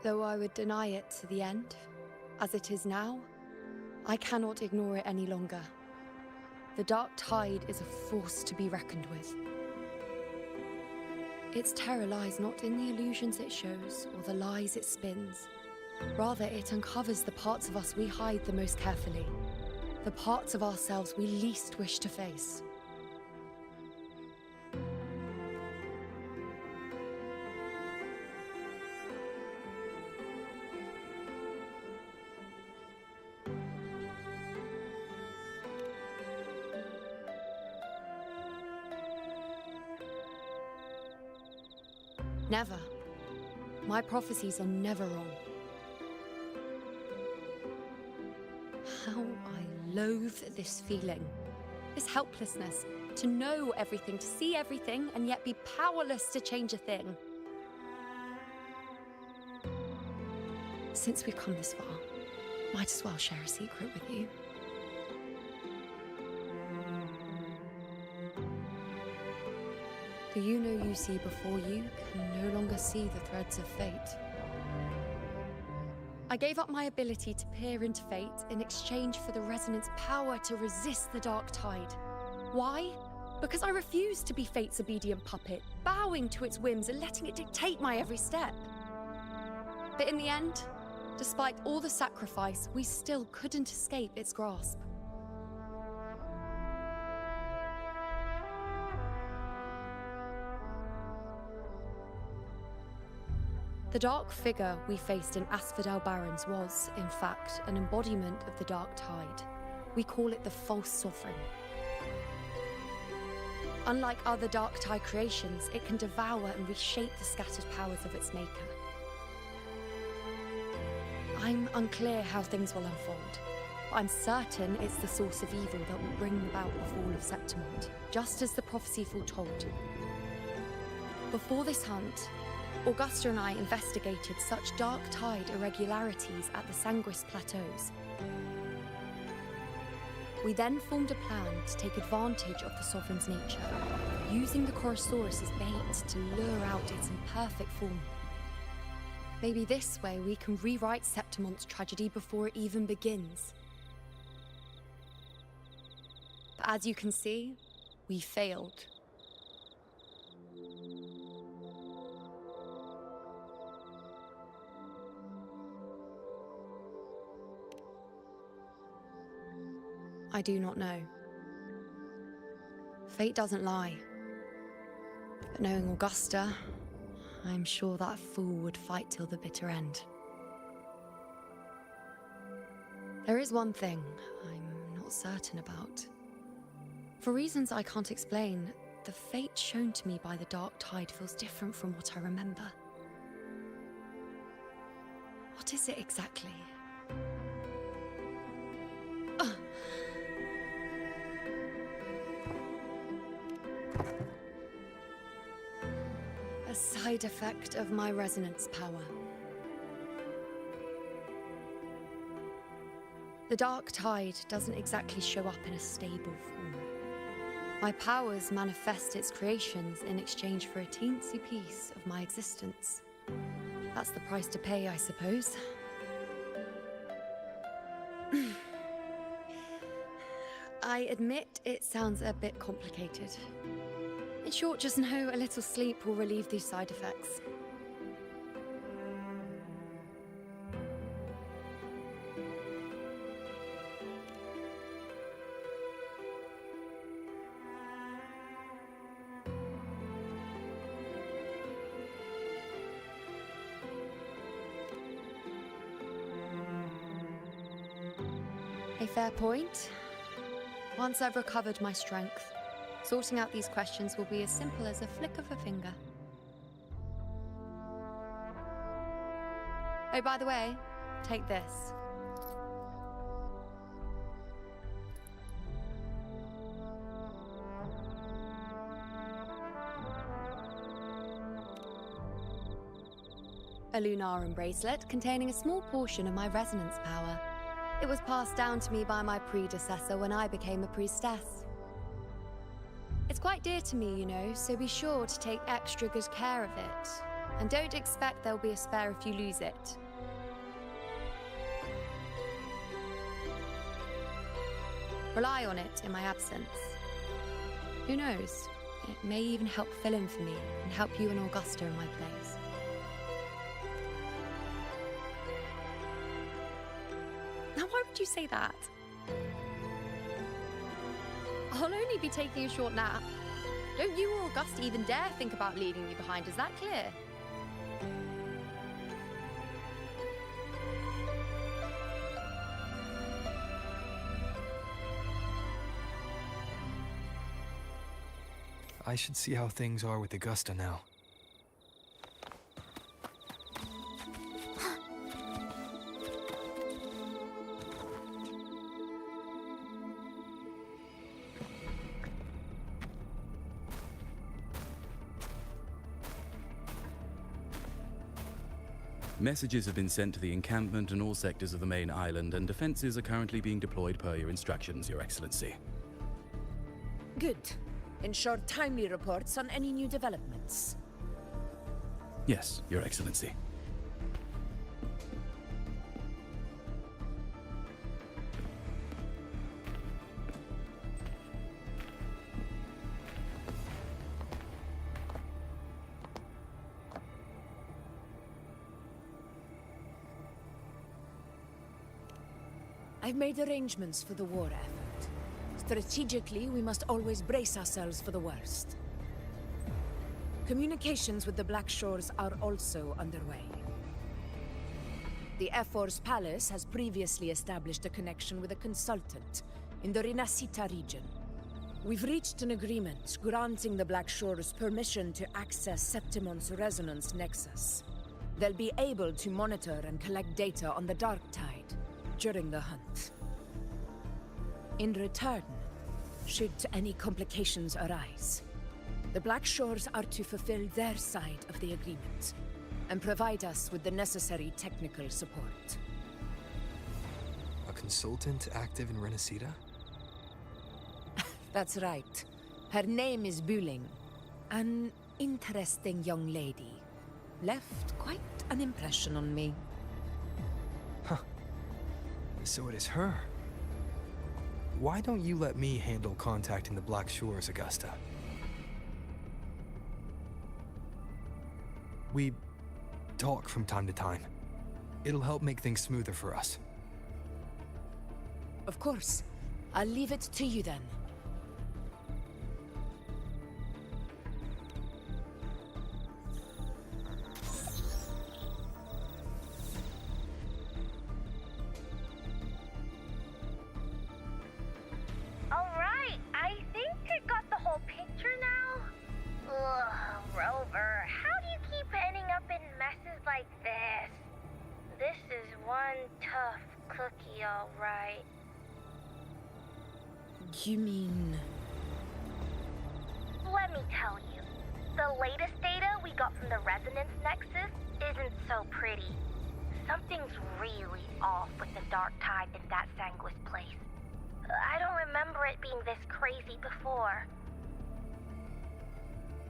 Though I would deny it to the end, as it is now, I cannot ignore it any longer. The dark tide is a force to be reckoned with. Its terror lies not in the illusions it shows or the lies it spins. Rather, it uncovers the parts of us we hide the most carefully, the parts of ourselves we least wish to face. Never. My prophecies are never wrong. How I loathe this feeling, this helplessness, to know everything, to see everything, and yet be powerless to change a thing. Since we've come this far, might as well share a secret with you. The you know you see before you can no longer see the threads of fate. I gave up my ability to peer into fate in exchange for the resonance power to resist the dark tide. Why? Because I refused to be fate's obedient puppet, bowing to its whims and letting it dictate my every step. But in the end, despite all the sacrifice, we still couldn't escape its grasp. The dark figure we faced in Asphodel Barrens was, in fact, an embodiment of the dark tide. We call it the false sovereign. Unlike other dark tide creations, it can devour and reshape the scattered powers of its maker. I'm unclear how things will unfold, but I'm certain it's the source of evil that will bring about the fall of Septimont, just as the prophecy foretold. Before this hunt, Augusta and I investigated such dark tide irregularities at the Sanguis Plateaus. We then formed a plan to take advantage of the Sovereign's nature, using the Chorosaurus as bait to lure out its imperfect form. Maybe this way we can rewrite Septimont's tragedy before it even begins. But as you can see, we failed. I do not know. Fate doesn't lie. But knowing Augusta, I'm sure that fool would fight till the bitter end. There is one thing I'm not certain about. For reasons I can't explain, the fate shown to me by the dark tide feels different from what I remember. What is it exactly? A side effect of my resonance power. The dark tide doesn't exactly show up in a stable form. My powers manifest its creations in exchange for a teensy piece of my existence. That's the price to pay, I suppose. I admit it sounds a bit complicated. In short, just know a little sleep will relieve these side effects. A fair point. Once I've recovered my strength, sorting out these questions will be as simple as a flick of a finger. Oh, by the way, take this. A Lunarum bracelet containing a small portion of my resonance power. It was passed down to me by my predecessor when I became a priestess. It's quite dear to me, you know, so be sure to take extra good care of it. And don't expect there'll be a spare if you lose it. Rely on it in my absence. Who knows? It may even help fill in for me and help you and Augusta in my place. Now, why would you say that? I'll only be taking a short nap. Don't you or Augusta even dare think about leaving me behind, is that clear? I should see how things are with Augusta now. Messages have been sent to the encampment and all sectors of the main island, and defenses are currently being deployed per your instructions, Your Excellency. Good. Ensure timely reports on any new developments. Yes, Your Excellency. I've made arrangements for the war effort. Strategically, we must always brace ourselves for the worst. Communications with the Black Shores are also underway. The Air Force Palace has previously established a connection with a consultant in the Rinascita region. We've reached an agreement granting the Black Shores permission to access Septimon's resonance nexus. They'll be able to monitor and collect data on the Dark Tide during the hunt. In return, should any complications arise, the Black Shores are to fulfill their side of the agreement and provide us with the necessary technical support. A consultant active in Rinascita? That's right. Her name is Buling. An interesting young lady. Left quite an impression on me. So it is her. Why don't you let me handle contacting the Black Shores, Augusta? We talk from time to time. It'll help make things smoother for us. Of course. I'll leave it to you then. You mean... Let me tell you. The latest data we got from the Resonance Nexus isn't so pretty. Something's really off with the Dark Tide in that Sanguis place. I don't remember it being this crazy before.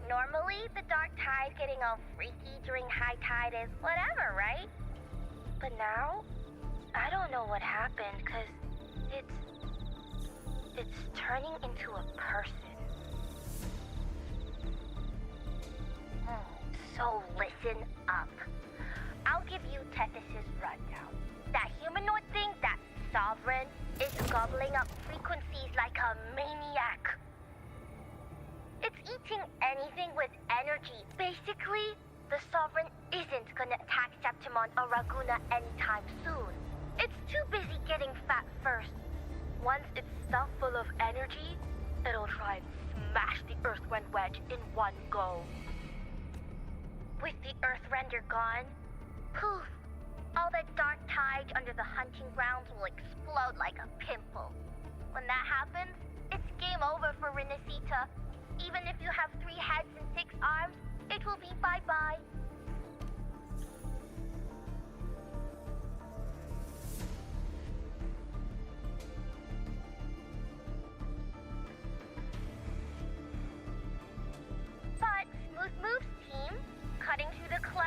Normally, the Dark Tide getting all freaky during high tide is whatever, right? But now, I don't know what happened, because it's turning into a person. So listen up. I'll give you Tethys' rundown. That humanoid thing, that Sovereign, is gobbling up frequencies like a maniac. It's eating anything with energy. Basically, the Sovereign isn't gonna attack Septimon or Raguna anytime soon. It's too busy getting fat first. Once it's stuffed full of energy, it'll try and smash the Earthwind Wedge in one go. With the Earthrender gone, poof, all that Dark Tide under the hunting grounds will explode like a pimple. When that happens, it's game over for Rinascita. Even if you have 3 heads and 6 arms, it will be bye-bye. But Smooth Move's team, cutting through the clouds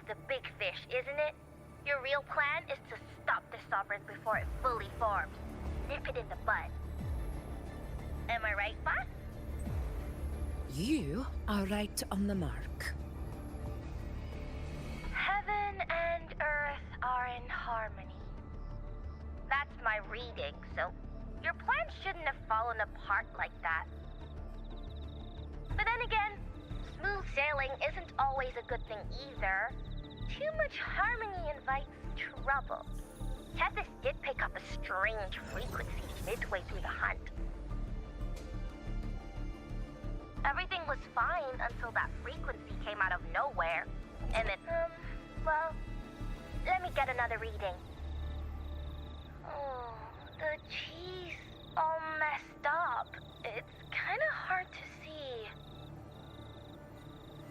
the big fish, isn't it? Your real plan is to stop the Sovereign before it fully forms. Nip it in the bud. Am I right, boss? You are right on the mark. Heaven and earth are in harmony. That's my reading, so your plan shouldn't have fallen apart like that. But then again, smooth sailing isn't always a good thing either. Too much harmony invites trouble. Tethys did pick up a strange frequency midway through the hunt. Everything was fine until that frequency came out of nowhere. And then, well, let me get another reading. Oh, the cheese all messed up. It's kind of hard to see.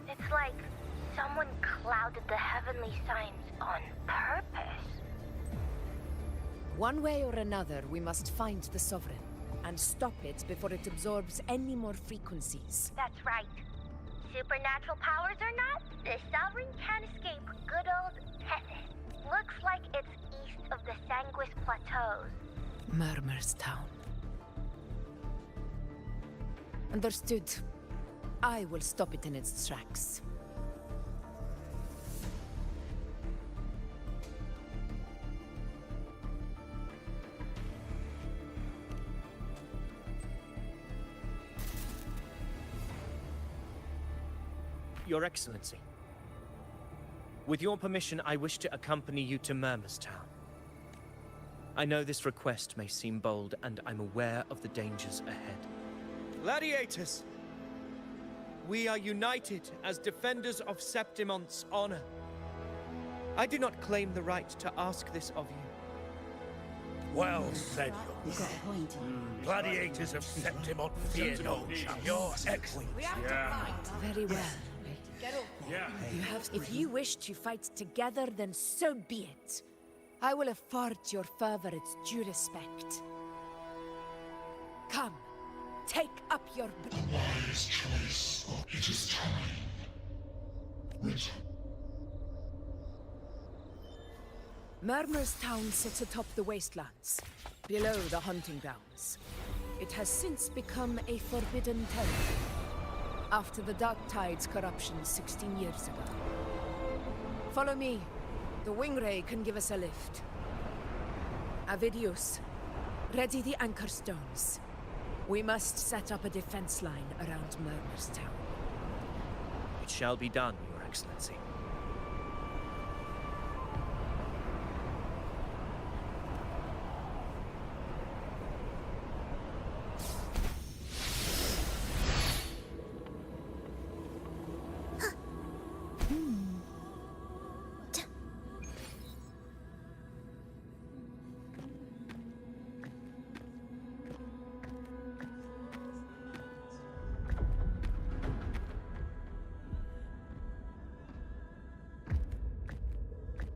It's like someone clouded the heavenly signs on purpose. One way or another, we must find the Sovereign and stop it before it absorbs any more frequencies. That's right. Supernatural powers or not, the Sovereign can't escape good old Tethys. Looks like it's east of the Sanguis Plateaus. Murmur's Town. Understood. I will stop it in its tracks. Your Excellency. With your permission, I wish to accompany you to Murmur's Town. I know this request may seem bold, and I'm aware of the dangers ahead. Gladiators! We are united as defenders of Septimont's honor. I do not claim the right to ask this of you. Well said, young man. Gladiators of Septimont fear no challenge. Your Excellency. Very well. You have. If you wish to fight together, then so be it. I will afford your fervor its due respect. Come, take up your. Wise choice. It is time. Wait. Murmur's Town sits atop the wastelands, below the hunting grounds. It has since become a forbidden territory, after the Dark Tide's corruption 16 years ago. Follow me. The Wingray can give us a lift. Avidius, ready the anchor stones. We must set up a defense line around Murmur's Town. It shall be done, Your Excellency.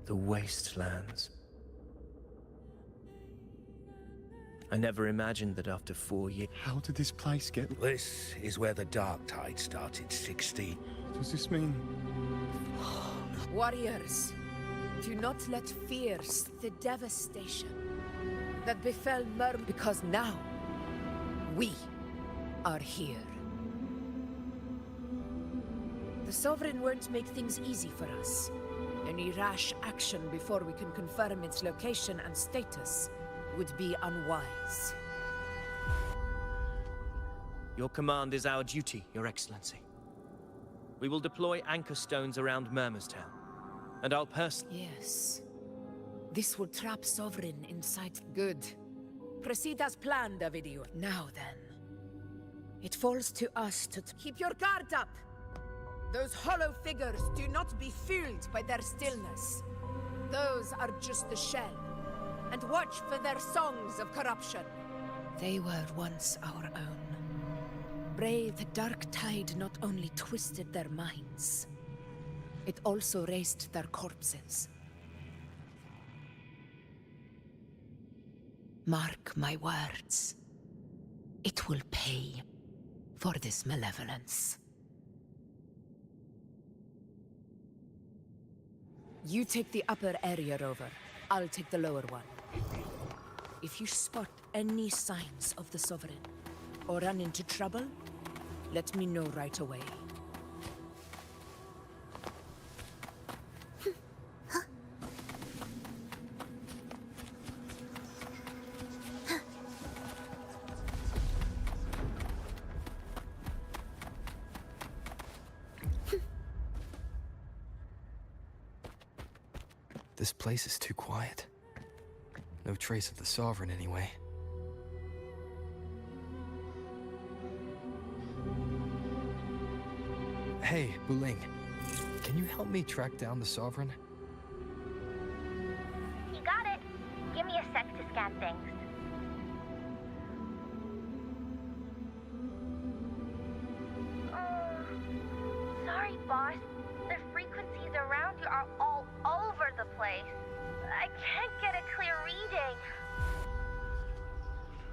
The wastelands. I never imagined that after 4 years... How did this place get... This is where the Dark Tide started 16. What does this mean? Warriors, do not let fear the devastation that befell Murmur, because now we are here. The Sovereign won't make things easy for us. Any rash action before we can confirm its location and status would be unwise. Your command is our duty, Your Excellency. We will deploy anchor stones around Murmur's Town, and I'll Yes. This will trap Sovereign inside. Good. Proceed as planned, Ovidio. Now then. It falls to us to keep your guard up! Those hollow figures do not be fooled by their stillness. Those are just the shell. And watch for their songs of corruption. They were once our own. Brave, the Dark Tide not only twisted their minds, it also raised their corpses. Mark my words. It will pay for this malevolence. You take the upper area over. I'll take the lower one. If you spot any signs of the Sovereign, or run into trouble, let me know right away. This place is too quiet. No trace of the Sovereign anyway. Hey, Wuthering. Can you help me track down the Sovereign? You got it. Give me a sec to scan things. Sorry, boss. The frequencies around you are all over the place. I can't get a clear reading.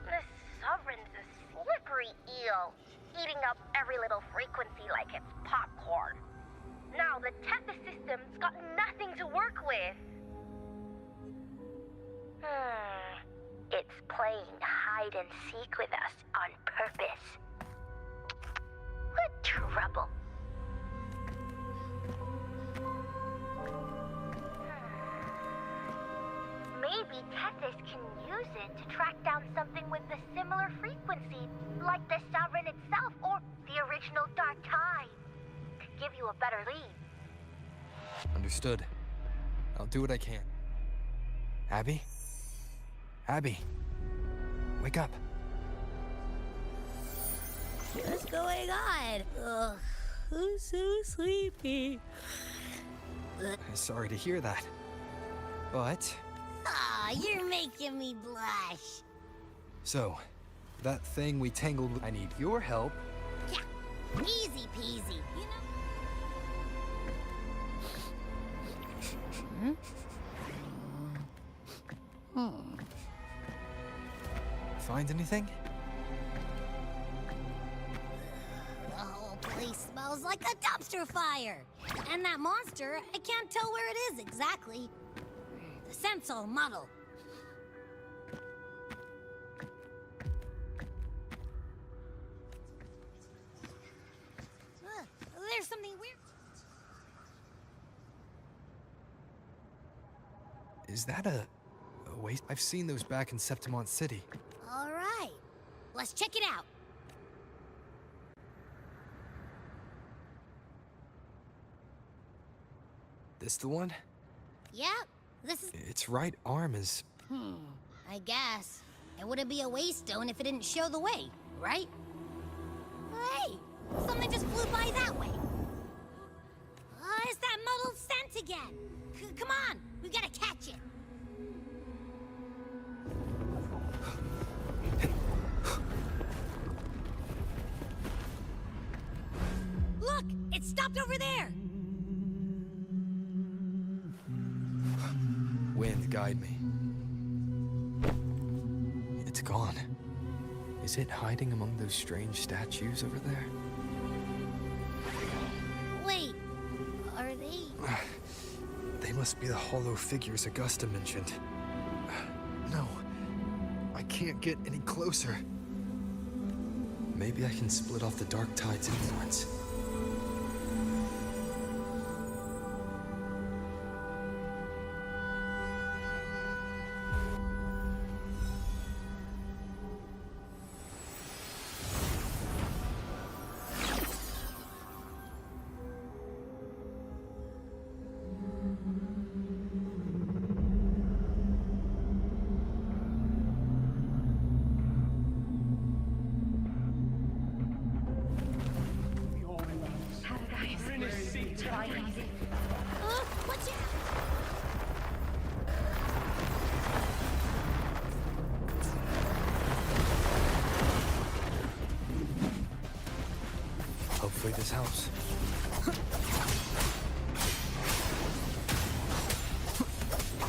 The Sovereign's a slippery eel, eating up every little frequency like it's popcorn. Now the Tethys system's got nothing to work with. It's playing hide and seek with us on purpose. What trouble. Maybe Tethys can use it to track down something with a similar frequency, like the Sovereign itself or the original Dark Tide. Could give you a better lead. Understood. I'll do what I can. Abby? Abby! Wake up! What's going on? Ugh, I'm so sleepy. Sorry to hear that. But... Aw, you're making me blush. So, that thing we tangled with... I need your help. Yeah, easy peasy, you know? Find anything? The whole place smells like a dumpster fire. And that monster, I can't tell where it is exactly. The scent's all muddled. There's something weird. Is that a waste? I've seen those back in Septimont City. All right, let's check it out. This the one? Yep, this is... Its right arm is... I guess. It wouldn't be a waystone if it didn't show the way, right? Hey, something just flew by that way. It's that muddled scent again. Come on, we gotta catch it. Look, it stopped over there. Wind, guide me. It's gone. Is it hiding among those strange statues over there? Wait, are they... They must be the hollow figures Augusta mentioned. No, I can't get any closer. Maybe I can split off the Dark Tide's influence. Watch out! Hopefully this helps.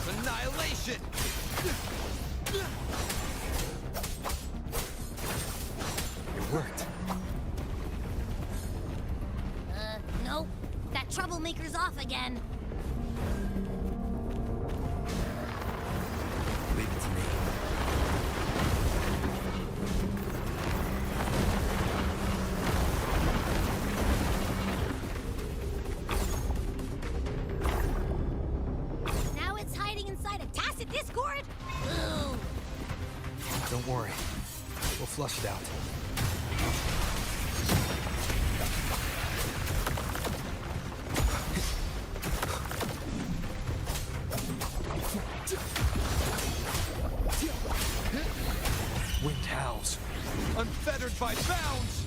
Annihilation! It worked. Nope. That troublemaker's off again. outside of tacit discord? Ooh. Don't worry. We'll flush it out. Wind howls. Unfettered by bounds!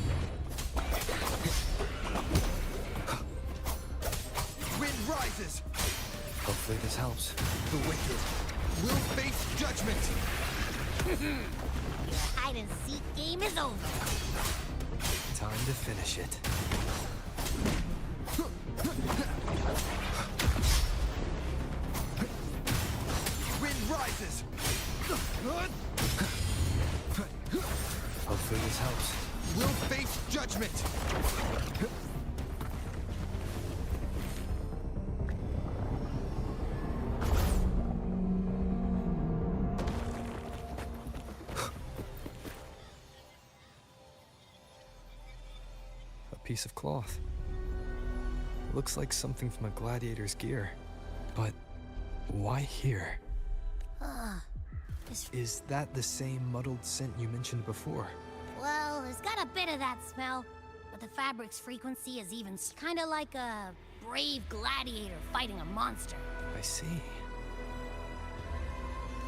Wind rises! Hopefully this helps. The wicked will face judgment! Your hide-and-seek game is over. Time to finish it. Wind rises! Hopefully this helps. We'll face judgment! A piece of cloth. Looks like something from a gladiator's gear. But why here? Is that the same muddled scent you mentioned before? Well, it's got a bit of that smell, but the fabric's frequency is even kind of like a brave gladiator fighting a monster. I see.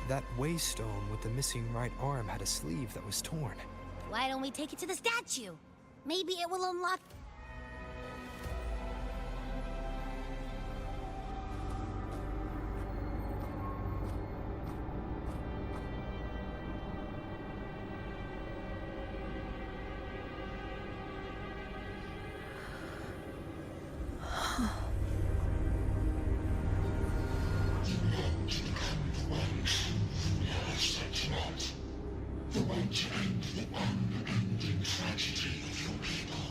That waystone with the missing right arm had a sleeve that was torn. Why don't we take it to the statue? Maybe it will unlock... The one to end the unending tragedy of your people.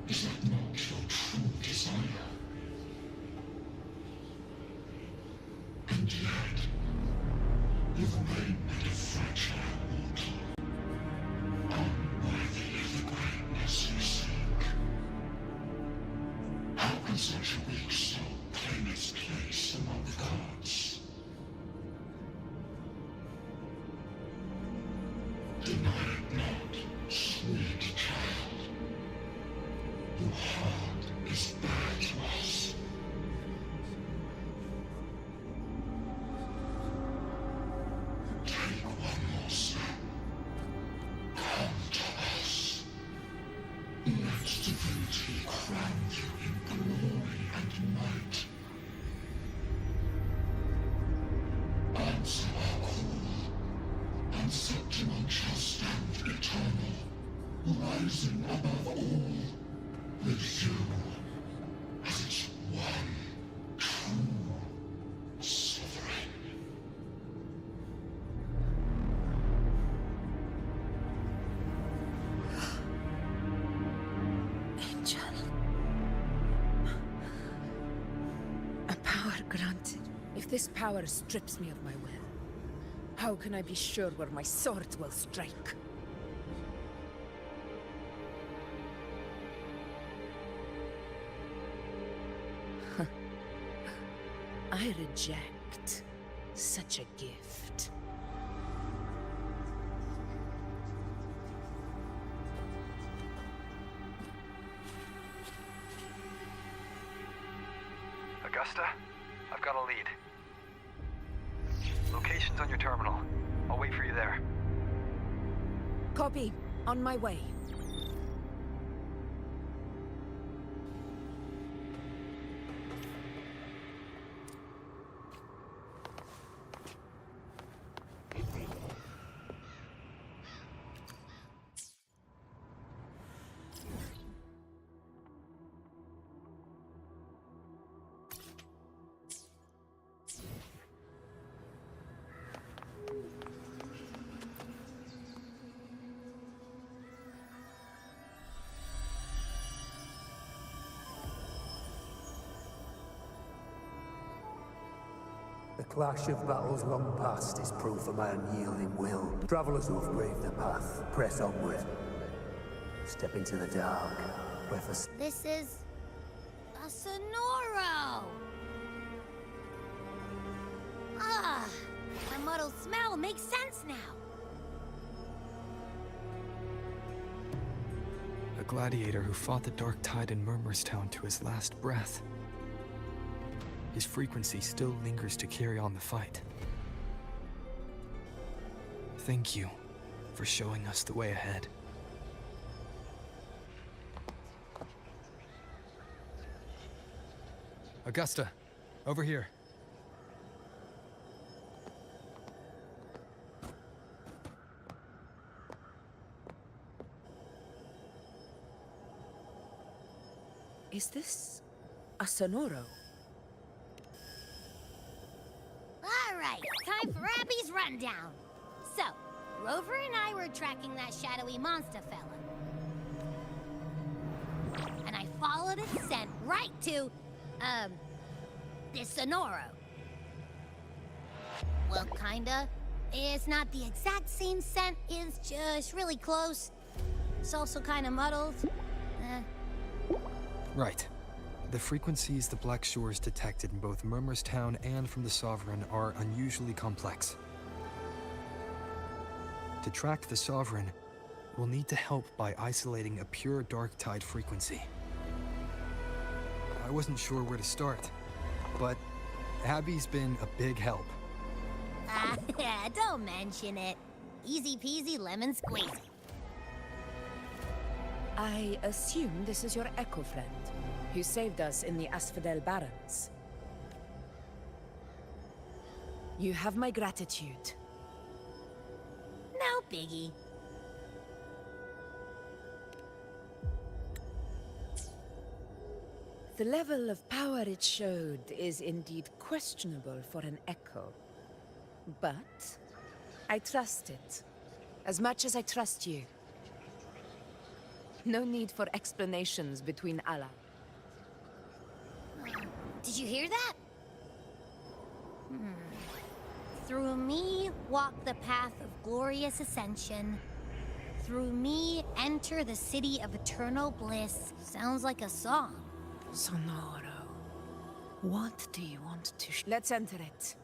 Is that not your true desire? And yet, you remain but a fragile mortal, unworthy of the greatness you seek. How can such a weak soul claim its place among the gods? Deny it not, sweet child. Your heart is bare to us. Take one more step. Come to us. Let divinity crown you in glory and might. Answer our call, and set among just and eternal, rising above all, with you as its one true sovereign. Angel. A power granted. If this power strips me of my will, how can I be sure where my sword will strike? I reject such a gift. Augusta, I've got a lead. Location's on your terminal. I'll wait for you there. Copy. On my way. The clash of battles long past is proof of my unyielding will. Travelers who have braved the path, press onward. Step into the dark, where for... This is... a Sonoro! Ah, muddled smell makes sense now. A gladiator who fought the Dark Tide in Murmurstown to his last breath. His frequency still lingers to carry on the fight. Thank you for showing us the way ahead. Augusta, over here. Is this a Sonoro? All right, time for Abby's rundown. So, Rover and I were tracking that shadowy monster fella. And I followed its scent right to, this Sonoro. Well, kinda. It's not the exact same scent, it's just really close. It's also kinda muddled. Right. The frequencies the Black Shores detected in both Murmurstown and from the Sovereign are unusually complex. To track the Sovereign, we'll need to help by isolating a pure Dark Tide frequency. I wasn't sure where to start, but Abby's been a big help. Don't mention it. Easy peasy lemon squeezy. I assume this is your Echo friend, who saved us in the Asphodel Barrens. You have my gratitude. No biggie. The level of power it showed is indeed questionable for an Echo. But I trust it, as much as I trust you. No need for explanations between Allah. Did you hear that? Through me walk the path of glorious ascension. Through me enter the city of eternal bliss. Sounds like a song. Sonoro. What do you want to Let's enter it.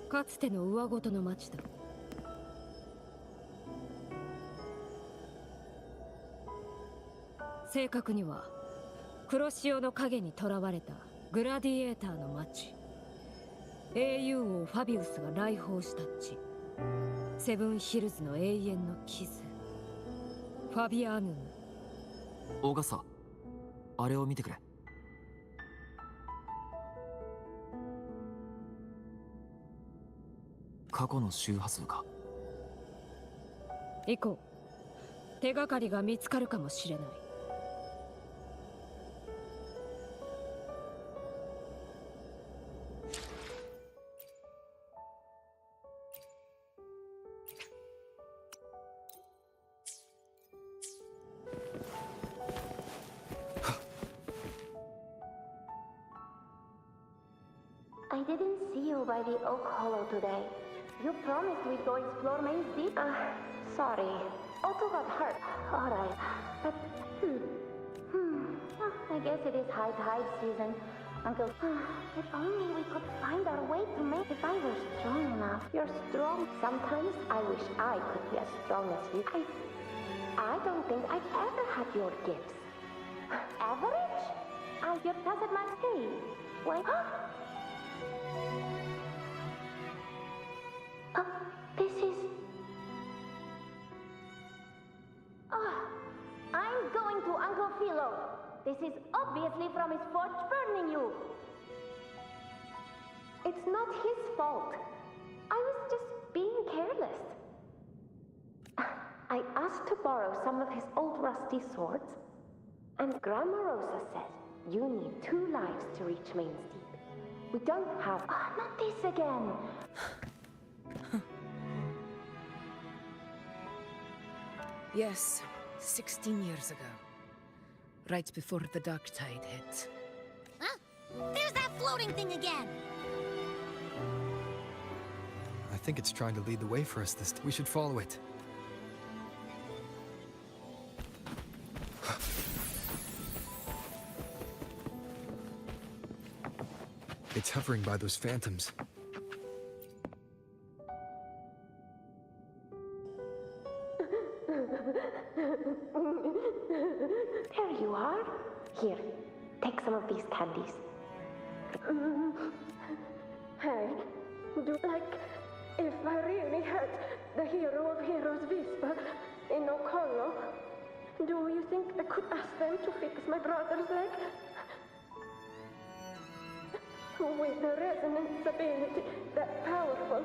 かつての上ごとの町だ。正確には黒潮の影に囚われたグラディエーターの町。英雄王ファビウスが来訪した地。セブンヒルズの永遠の傷。ファビアヌム。オーガスタ、あれを見てくれ。過去の周波数か。行こう。手がかりが見つかるかもしれない。I didn't see you by the Oak Hollow today. You promised we'd go explore Main's Deep. Sorry. Otto got hurt. Alright. But, I guess it is high tide season. Uncle, if only we could find our way to Maine. If I were strong enough. You're strong. Sometimes I wish I could be as strong as you. I don't think I've ever had your gifts. Average? Your cousin might say. Why? This is... I'm going to Uncle Philo. This is obviously from his forge burning you. It's not his fault. I was just being careless. I asked to borrow some of his old rusty swords, and Grandma Rosa said you need 2 lives to reach Main's Deep. We don't have... Oh, not this again! Yes, 16 years ago. Right before the dark tide hit. Huh? There's that floating thing again! I think it's trying to lead the way for us this time. We should follow it. It's hovering by those phantoms. There you are. Here, take some of these candies. Hey, if I really had the hero of heroes whisper in Okolo, do you think I could ask them to fix my brother's leg? With the resonance ability that powerful,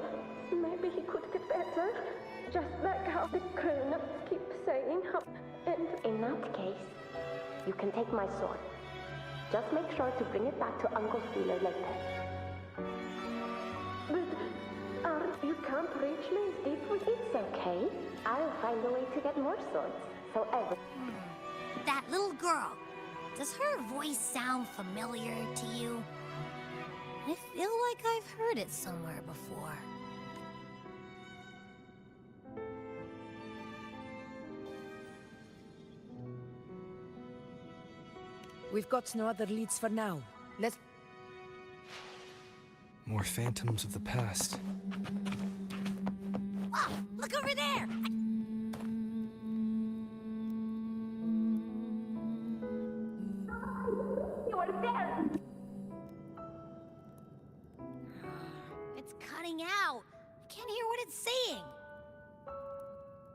maybe he could get better. Just like how the grown-ups keep saying how... And in that case, you can take my sword. Just make sure to bring it back to Uncle Wheeler later. But you can't reach Main's Deep with it. It's okay. I'll find a way to get more swords. So every... That little girl. Does her voice sound familiar to you? I feel like I've heard it somewhere before. We've got no other leads for now. Let's... More phantoms of the past. Whoa! Look over there! You are there! It's cutting out. I can't hear what it's saying.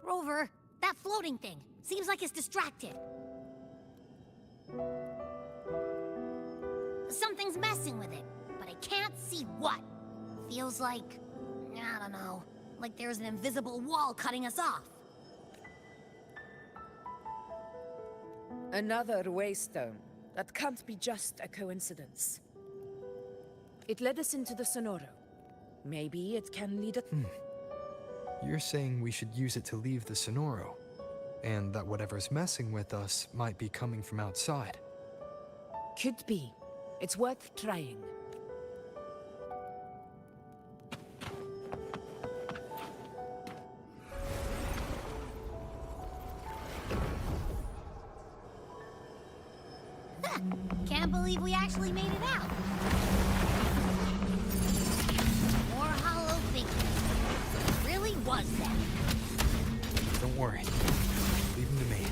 Rover, that floating thing. Seems like it's distracted. Something's messing with it, but I can't see what. Feels like, I don't know, like there's an invisible wall cutting us off. Another waystone. That can't be just a coincidence. It led us into the Sonoro. Maybe it can lead us... You're saying we should use it to leave the Sonoro, and that whatever's messing with us might be coming from outside. Could be. It's worth trying. Can't believe we actually made it out. More hollow figures. It really was that. Don't worry. Leave them to me.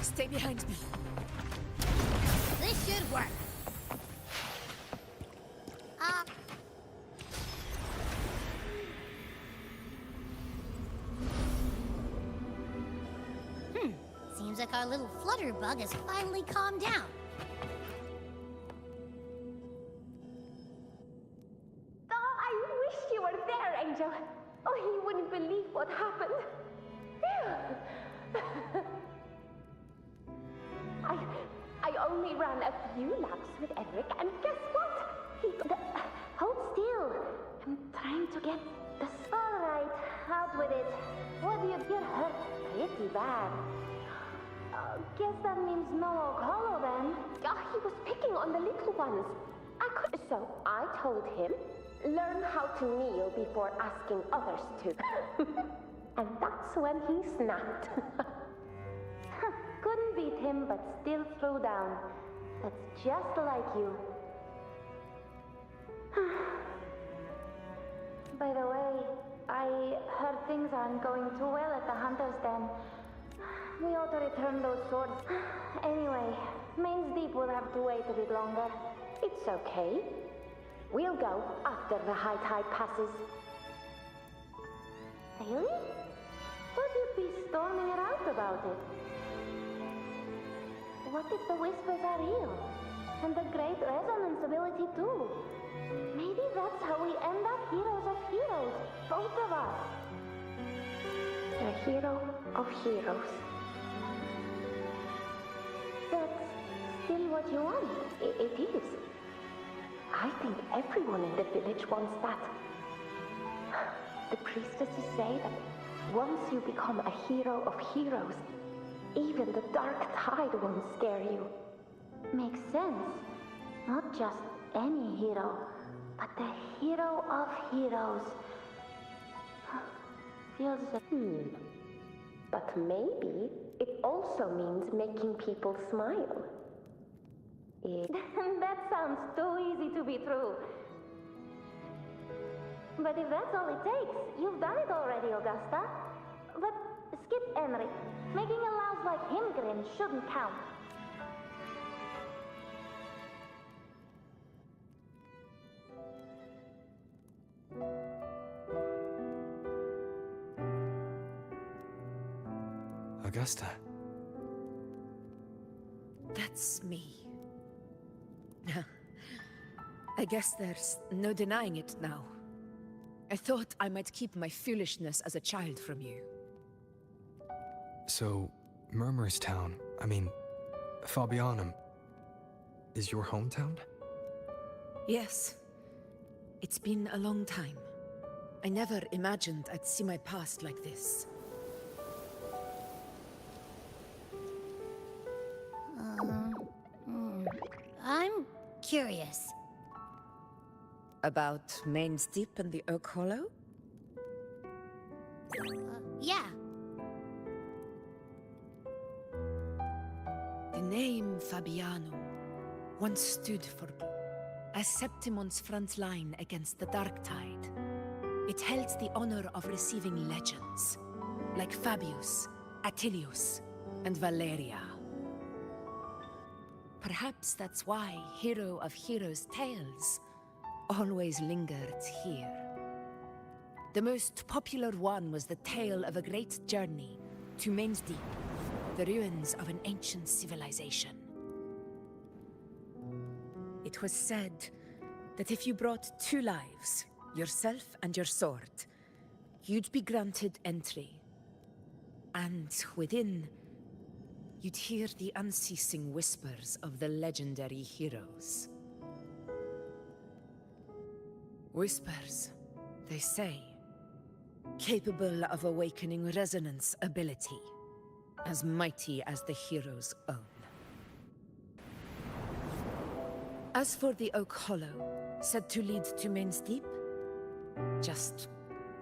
Stay behind me. This should work. Seems like our little flutterbug has finally calmed down. Oh, I wish you were there, Angel. Oh, you wouldn't believe what happened. I only ran a few laps with Eric, and guess what? Hold still. I'm trying to get the... All right, out with it. What do you get hurt pretty bad? Guess that means no Okolo then. He was picking on the little ones. So I told him, learn how to kneel before asking others to. And that's when he snapped. Couldn't beat him, but still threw down. That's just like you. By the way, I heard things aren't going too well at the Hunter's Den. We ought to return those swords. Anyway, Main's Deep will have to wait a bit longer. It's okay. We'll go after the high tide passes. Really? Thought you'd be storming it out about it. what if the whispers are real? And the great resonance ability too? Maybe that's how we end up heroes of heroes, both of us. A hero of heroes. That's still what you want. It is. I think everyone in the village wants that. The priestesses say that once you become a hero of heroes, even the dark tide won't scare you. Makes sense. Not just any hero, but the hero of heroes. Feels... But maybe it also means making people smile. That sounds too easy to be true. But if that's all it takes, you've done it already, Augusta. But skip Enric. Making a louse like him grin shouldn't count. Augusta. That's me. I guess there's no denying it now. I thought I might keep my foolishness as a child from you. So, Murmurstown, Fabianum, is your hometown? Yes. It's been a long time. I never imagined I'd see my past like this. I'm curious. About Main's Deep and the Oak Hollow? Yeah. The name Fabianum once stood for as Septimon's front line against the Dark Tide. It held the honor of receiving legends, like Fabius, Attilius, and Valeria. Perhaps that's why Hero of Heroes' tales always lingered here. The most popular one was the tale of a great journey to Main's Deep, the ruins of an ancient civilization. It was said that if you brought 2 lives, yourself and your sword, you'd be granted entry. And within, you'd hear the unceasing whispers of the legendary heroes. Whispers, they say, capable of awakening resonance ability, as mighty as the hero's own. As for the Oak Hollow, said to lead to Main's Deep, just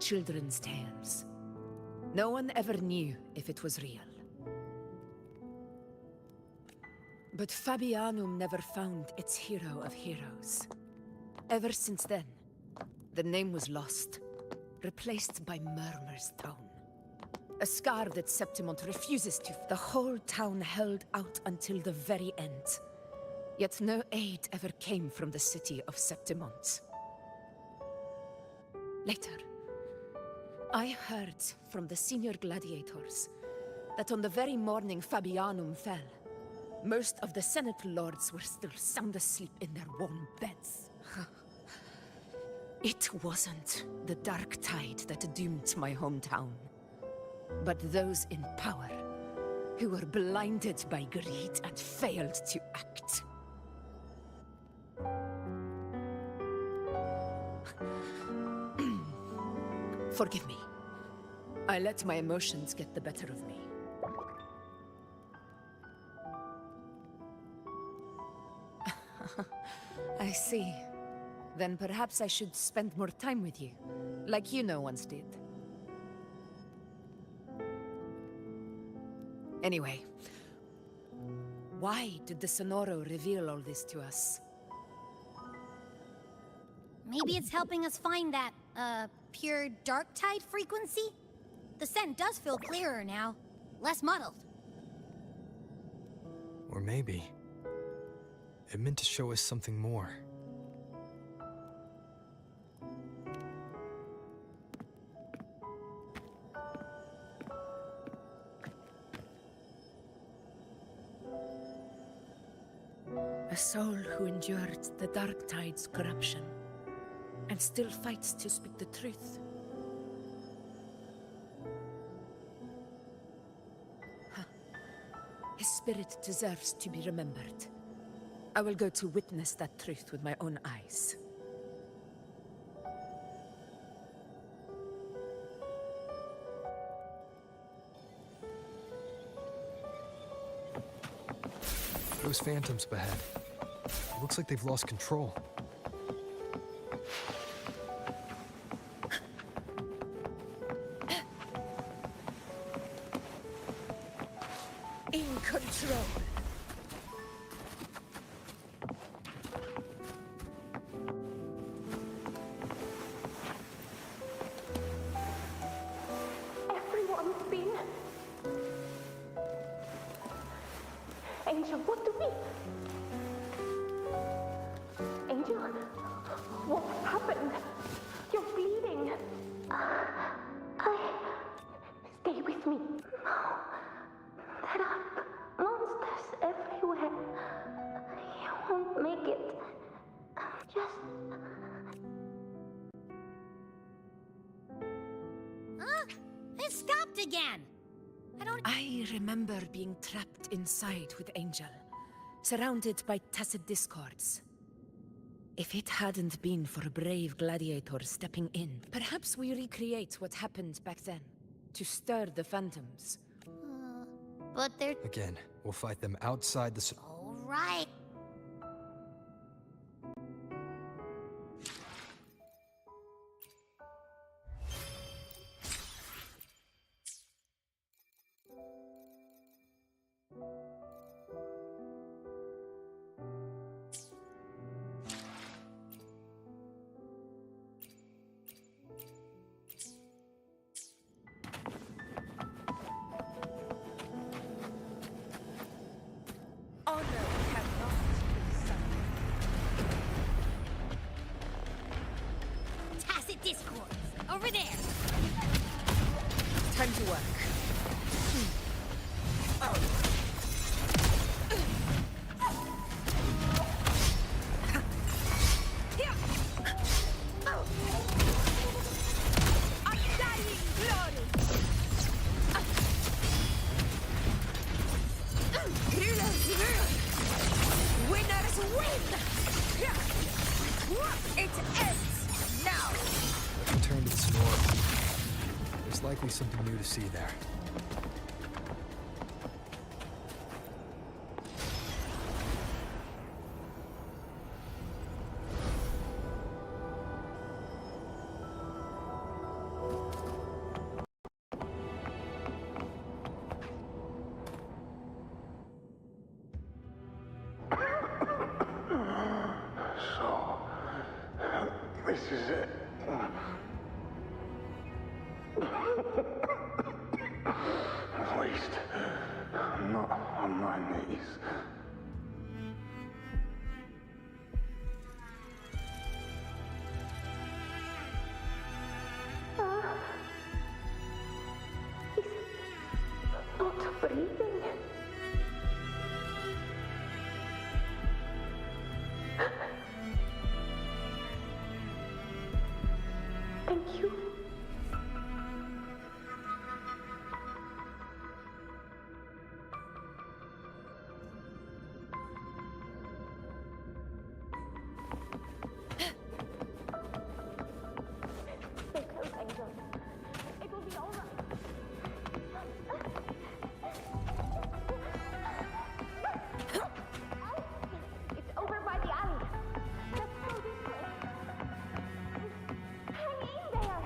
children's tales. No one ever knew if it was real. But Fabianum never found its hero of heroes. Ever since then, the name was lost, replaced by Murmurstown. A scar that Septimont refuses to... The whole town held out until the very end. Yet no aid ever came from the city of Septimont. Later, I heard from the senior gladiators that on the very morning Fabianum fell, most of the Senate lords were still sound asleep in their warm beds. It wasn't the Dark Tide that doomed my hometown, but those in power who were blinded by greed and failed to act. Forgive me. I let my emotions get the better of me. I see. Then perhaps I should spend more time with you, like you once did. Anyway, why did the Sonoro reveal all this to us? Maybe it's helping us find that, pure dark tide frequency? The scent does feel clearer now, less muddled. Or maybe it meant to show us something more. A soul who endured the Dark Tide's corruption and still fights to speak the truth. His spirit deserves to be remembered. I will go to witness that truth with my own eyes. Those phantoms ahead. Looks like they've lost control. In control. Everyone's been... Angel, what do we... Angel, what happened? You're bleeding. Stay with me. There are monsters everywhere. You won't make it. Just... It stopped again! I remember being trapped inside with Angel, surrounded by tacit discords. If it hadn't been for a brave gladiator stepping in, perhaps we recreate what happened back then, to stir the phantoms. But they're... Again, we'll fight them outside the... All right. Tacit discords! Over there! Time to work. Undying glory! Winners win! It ends now! Return to the snore. There's likely something new to see there. So, this is it. At least, I'm not on my knees. He's not breathing. Thank you. Stay close, Angel. It will be all right. It's over by the alley. Let's go this way. Hang in there.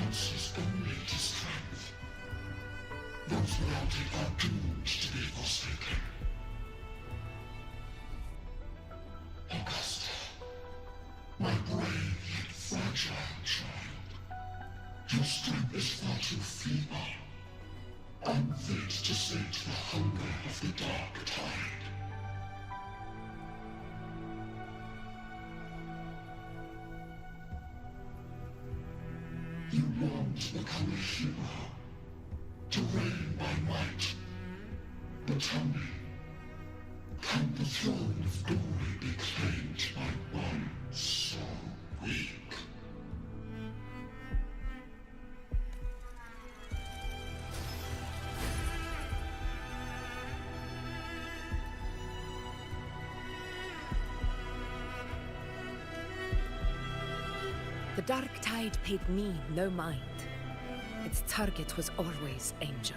answers only to strength. Those without it are doomed to be forsaken. Augusta, my brave yet fragile child, your strength is far too feeble, unfit to sate the hunger of the dark tide. You long to become a hero, to reign by might. But tell me, can the throne of glory be claimed by one so weak? The Dark Tide paid me no mind. Its target was always Angel.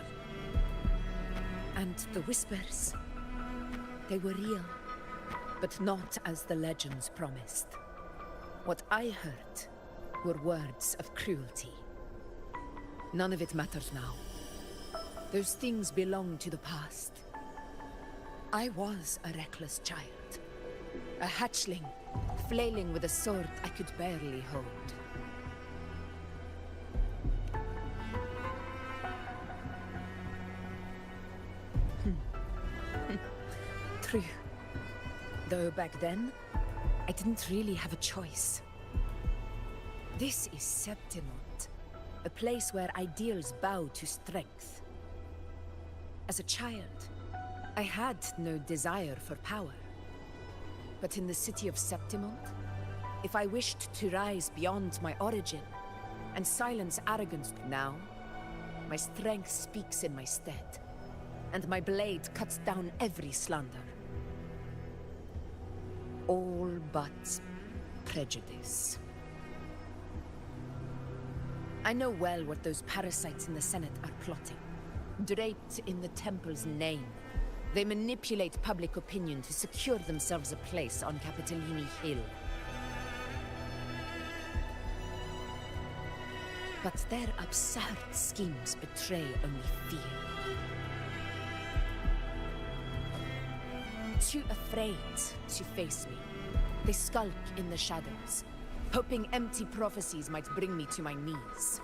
And the whispers, they were real, but not as the legends promised. What I heard were words of cruelty. None of it matters now. Those things belong to the past. I was a reckless child, a hatchling, flailing with a sword I could barely hold. True. Though back then, I didn't really have a choice. This is Septimont, a place where ideals bow to strength. As a child, I had no desire for power. But in the city of Septimont, if I wished to rise beyond my origin and silence arrogance now, my strength speaks in my stead, and my blade cuts down every slander. All but prejudice. I know well what those parasites in the Senate are plotting. Draped in the Temple's name, they manipulate public opinion to secure themselves a place on Capitolini Hill. But their absurd schemes betray only fear. Too afraid to face me, they skulk in the shadows, hoping empty prophecies might bring me to my knees.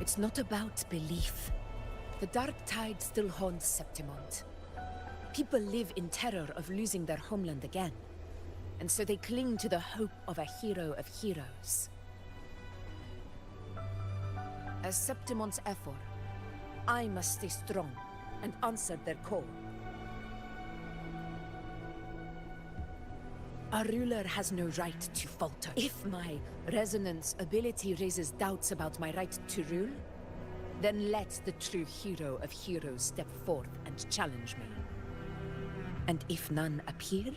It's not about belief. The Dark Tide still haunts Septimont. People live in terror of losing their homeland again, and so they cling to the hope of a hero of heroes. As Septimont's Ephor, I must stay strong and answer their call. A ruler has no right to falter. If my resonance ability raises doubts about my right to rule, then let the true hero of heroes step forth and challenge me. And if none appear,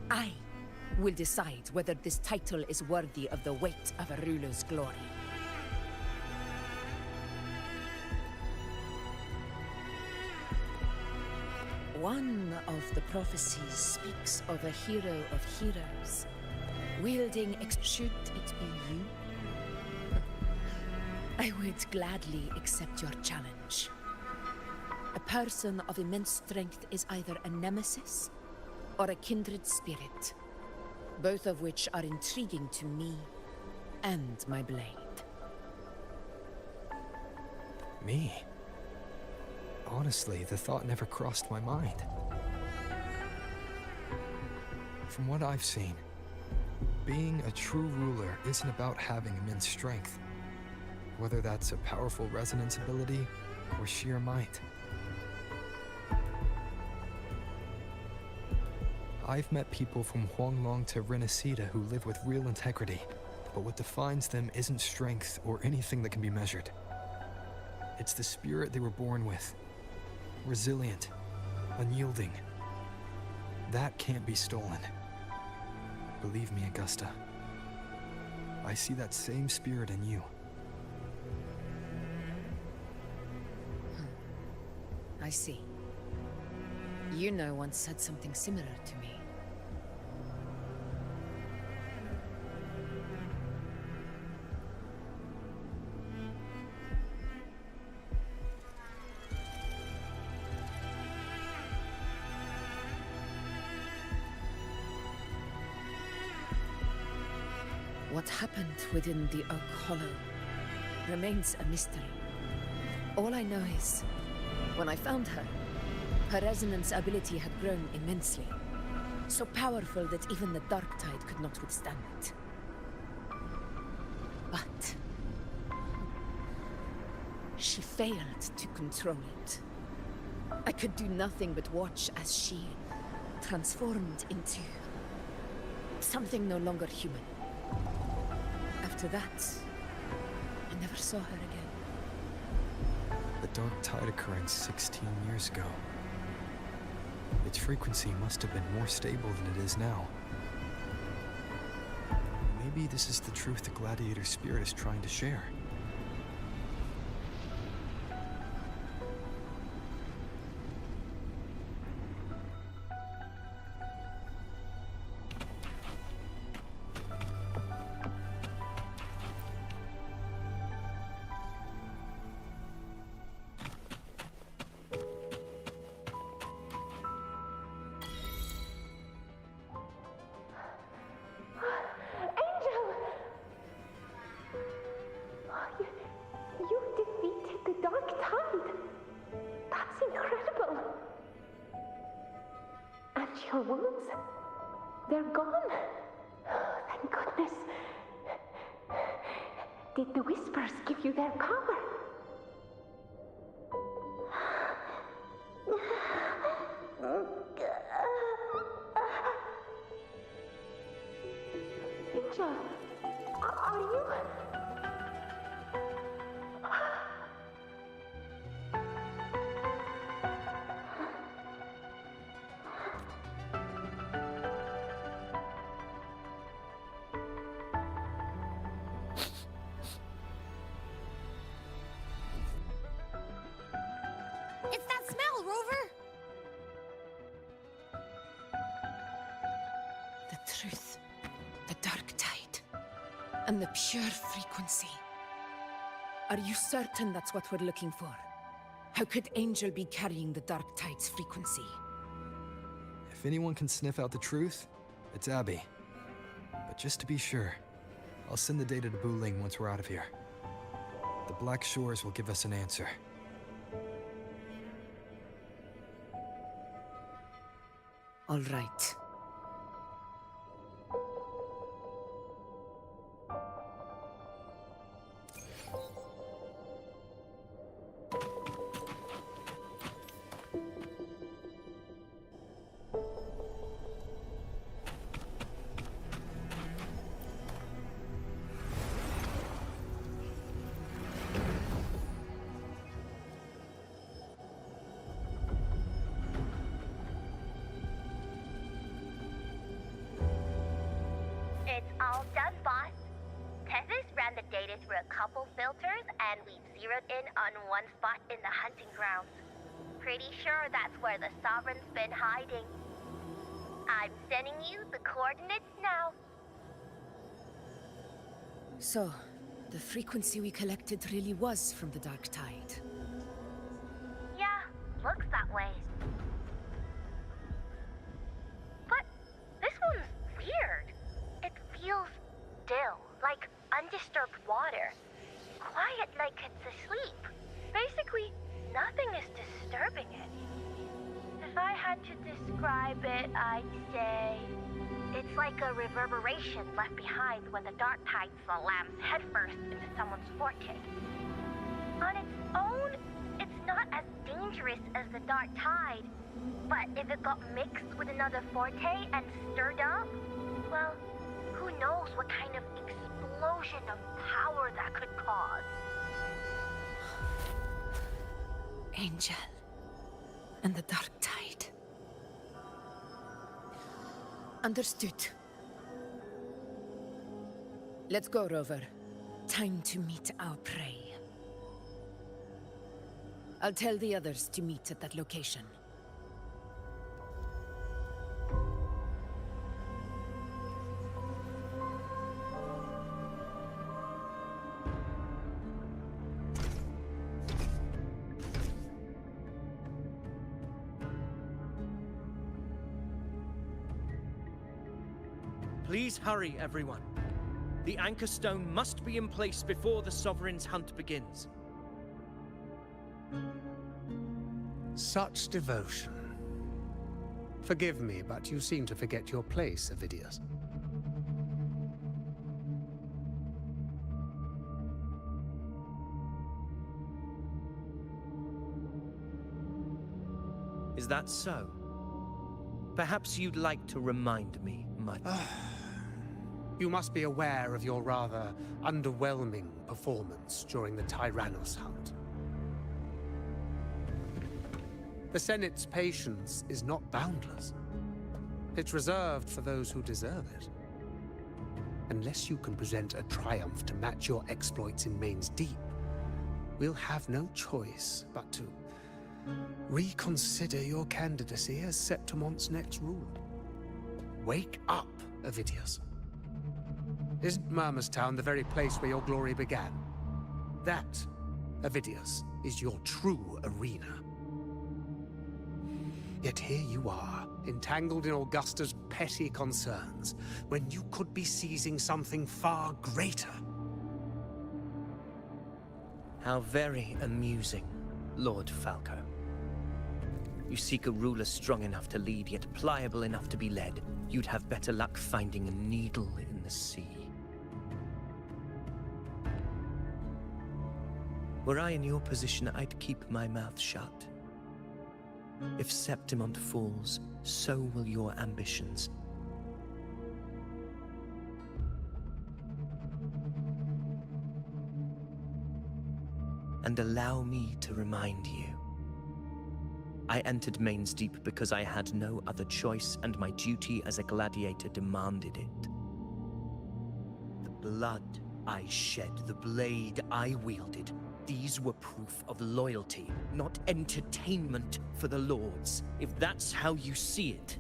I will decide whether this title is worthy of the weight of a ruler's glory. One of the prophecies speaks of a hero of heroes, wielding should it be you? I would gladly accept your challenge. A person of immense strength is either a nemesis or a kindred spirit, both of which are intriguing to me and my blade. Me? Honestly, the thought never crossed my mind. From what I've seen, being a true ruler isn't about having immense strength, whether that's a powerful resonance ability or sheer might. I've met people from Huanglong to Renacida who live with real integrity, But what defines them isn't strength or anything that can be measured. It's the spirit they were born with. Resilient, unyielding. That can't be stolen. Believe me, Augusta. I see that same spirit in you. I see. Yuna once said something similar to me. What happened within the Oak Hollow remains a mystery. All I know is, when I found her, her resonance ability had grown immensely. So powerful that even the Dark Tide could not withstand it. But she failed to control it. I could do nothing but watch as she transformed into something no longer human. After that, I never saw her again. The Dark Tide occurrence 16 years ago. Its frequency must have been more stable than it is now. Maybe this is the truth the Gladiator spirit is trying to share. Your wounds? They're gone? Oh, thank goodness. Did the Whispers give you their power? Angel, are you... It's that smell, Rover! The truth, the Dark Tide, and the pure frequency. Are you certain that's what we're looking for? How could Angel be carrying the Dark Tide's frequency? If anyone can sniff out the truth, it's Abby. But just to be sure, I'll send the data to Buling once we're out of here. The Black Shores will give us an answer. All right. It's all done, boss. Tethys ran the data through a couple filters, and we zeroed in on one spot in the hunting grounds. Pretty sure that's where the Sovereign's been hiding. I'm sending you the coordinates now. So, the frequency we collected really was from the Dark Tide. Yeah, looks that way. But this one's weird. It feels still, like undisturbed water. Quiet like it's asleep. Basically, nothing is disturbing it. If I had to describe it, I'd say it's like a reverberation left behind when the Dark Tide slams headfirst into someone's forte. On its own, it's not as dangerous as the Dark Tide, but if it got mixed with another forte and stirred up, well, who knows what kind of explosion of power that could cause. Angel and the Dark Tide. Understood. Let's go, Rover. Time to meet our prey. I'll tell the others to meet at that location. Please hurry, everyone. The Anchor Stone must be in place before the Sovereign's hunt begins. Such devotion. Forgive me, but you seem to forget your place, Avidius. Is that so? Perhaps you'd like to remind me, my... You must be aware of your rather underwhelming performance during the Tyrannos hunt. The Senate's patience is not boundless. It's reserved for those who deserve it. Unless you can present a triumph to match your exploits in Main's Deep, we'll have no choice but to reconsider your candidacy as Septimon's next ruler. Wake up, Avidius. Isn't Murmustown the very place where your glory began? That, Avidius, is your true arena. Yet here you are, entangled in Augusta's petty concerns, when you could be seizing something far greater. How very amusing, Lord Falco. You seek a ruler strong enough to lead, yet pliable enough to be led. You'd have better luck finding a needle in the sea. Were I in your position, I'd keep my mouth shut. If Septimont falls, so will your ambitions. And allow me to remind you. I entered Main's Deep because I had no other choice, and my duty as a gladiator demanded it. The blood I shed, the blade I wielded, these were proof of loyalty, not entertainment for the Lords. If that's how you see it,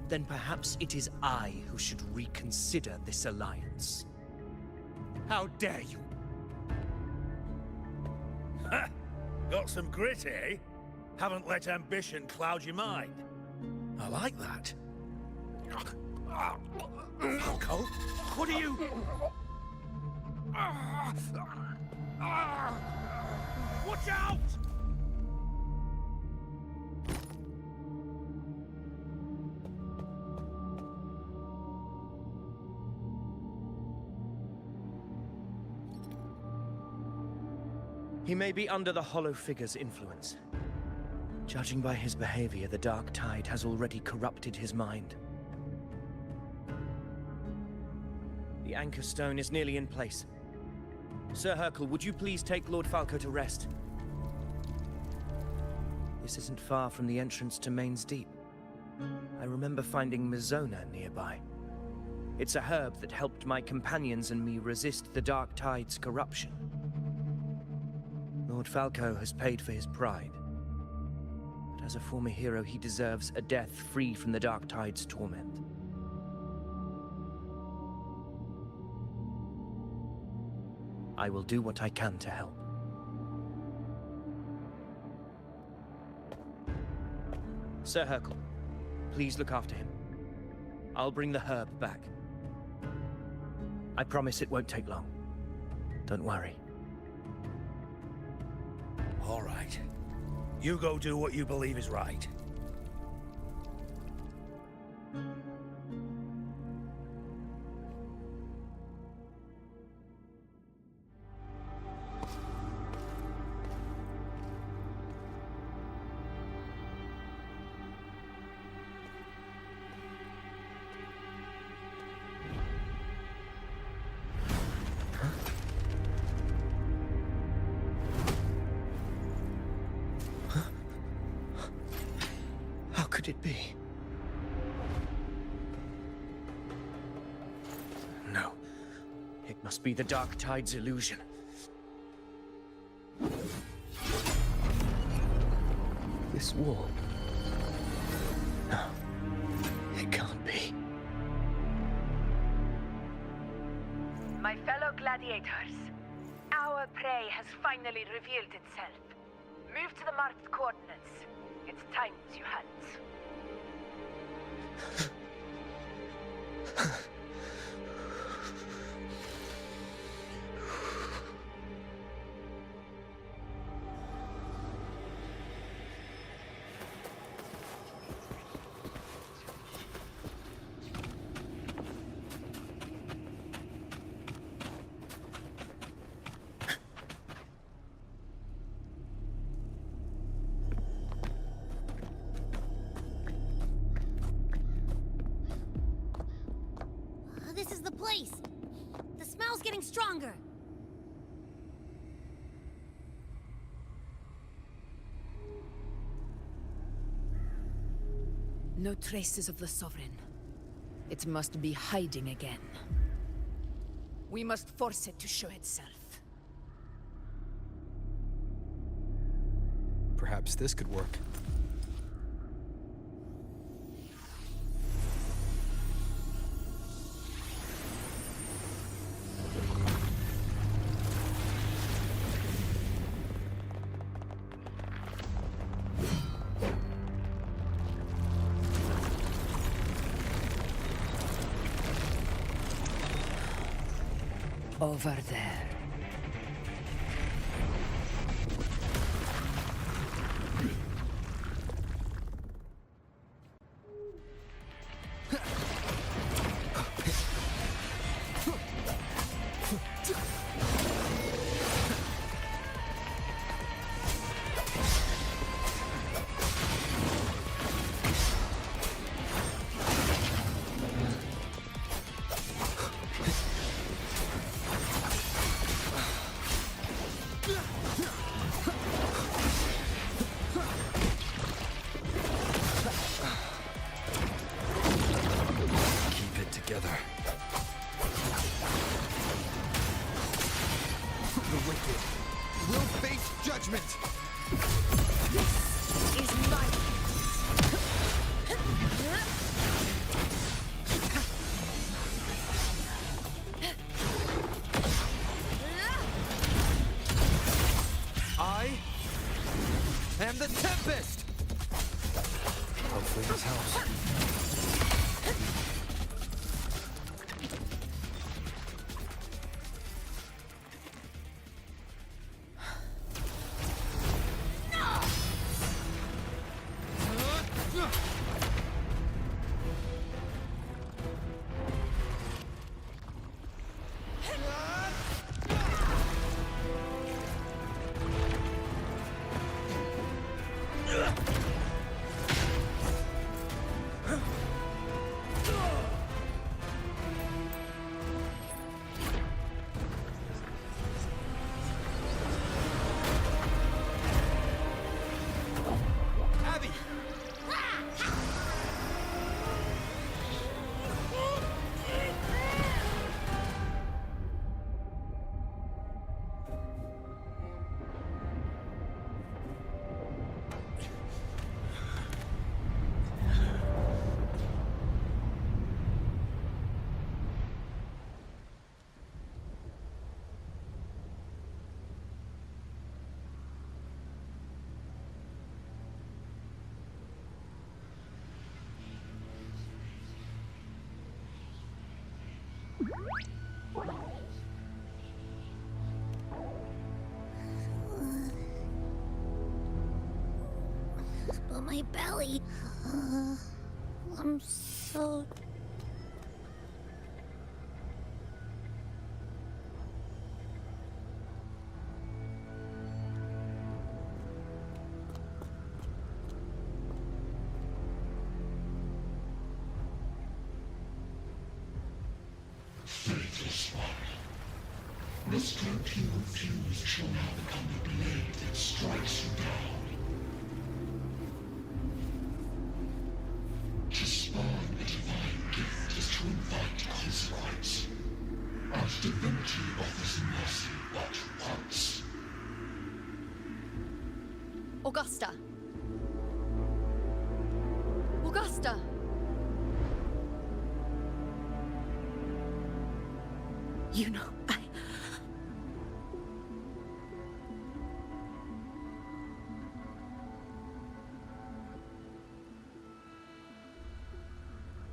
then perhaps it is I who should reconsider this alliance. How dare you! Ha! Got some grit, eh? Haven't let ambition cloud your mind. I like that. Falco, what are you... Watch out! He may be under the Hollow Figure's influence. Judging by his behavior, the Dark Tide has already corrupted his mind. The Anchor Stone is nearly in place. Sir Hercule, would you please take Lord Falco to rest? This isn't far from the entrance to Main's Deep. I remember finding Mizona nearby. It's a herb that helped my companions and me resist the Dark Tide's corruption. Lord Falco has paid for his pride. But as a former hero, he deserves a death free from the Dark Tide's torment. I will do what I can to help. Sir Hercule, please look after him. I'll bring the herb back. I promise it won't take long. Don't worry. All right. You go do what you believe is right. could it be? No. It must be the Dark Tide's illusion. This wall. No. It can't be. My fellow gladiators, our prey has finally revealed itself. Move to the marked coordinates. It's time to hunt. This is the place. The smell's getting stronger. No traces of the Sovereign. It must be hiding again. We must force it to show itself. Perhaps this could work. Over there. And the Tempest! Hopefully this helps. But my belly... I'm so... Faithless one. The strength you refuse shall now become the blade that strikes you down. fight consequence. And divinity offers mercy but once. Augusta. Augusta! You know,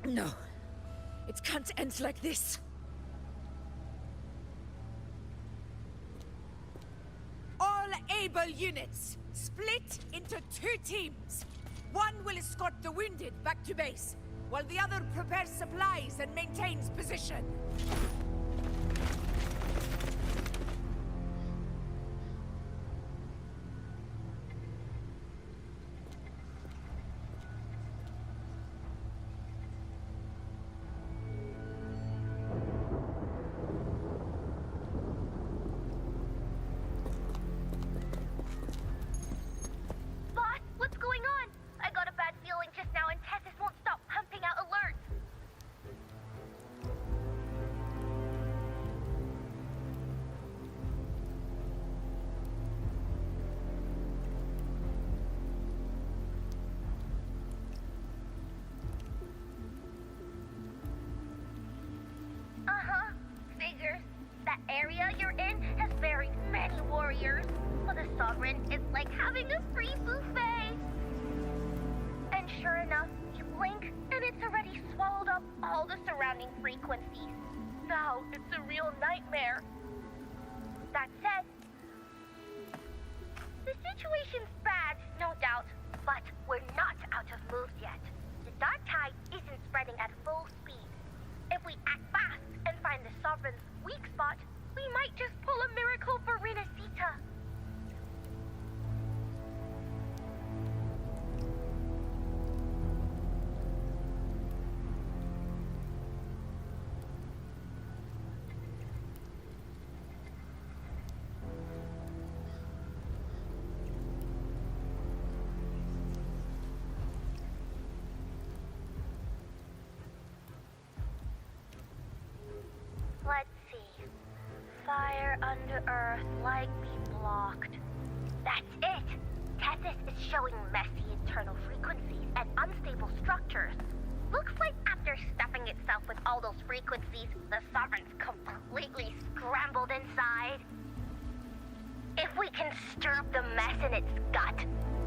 No. It can't end like this. All able units, split into 2 teams. One will escort the wounded back to base, while the other prepares supplies and maintains position. area you're in has very many warriors. For the Sovereign, it's like having a free buffet. And sure enough, you blink, and it's already swallowed up all the surrounding frequencies. Now it's a real nightmare. That said, the situation's bad, no doubt, but we're not out of moves yet. The dark tide isn't spreading at full speed. If we act fast and find the Sovereign's weak spot, we might just pull a miracle for Renacita. Let's see. Fire under earth, light be blocked. That's it! Tethys is showing messy internal frequencies and unstable structures. Looks like after stuffing itself with all those frequencies, the Sovereign's completely scrambled inside. If we can stir up the mess in its gut,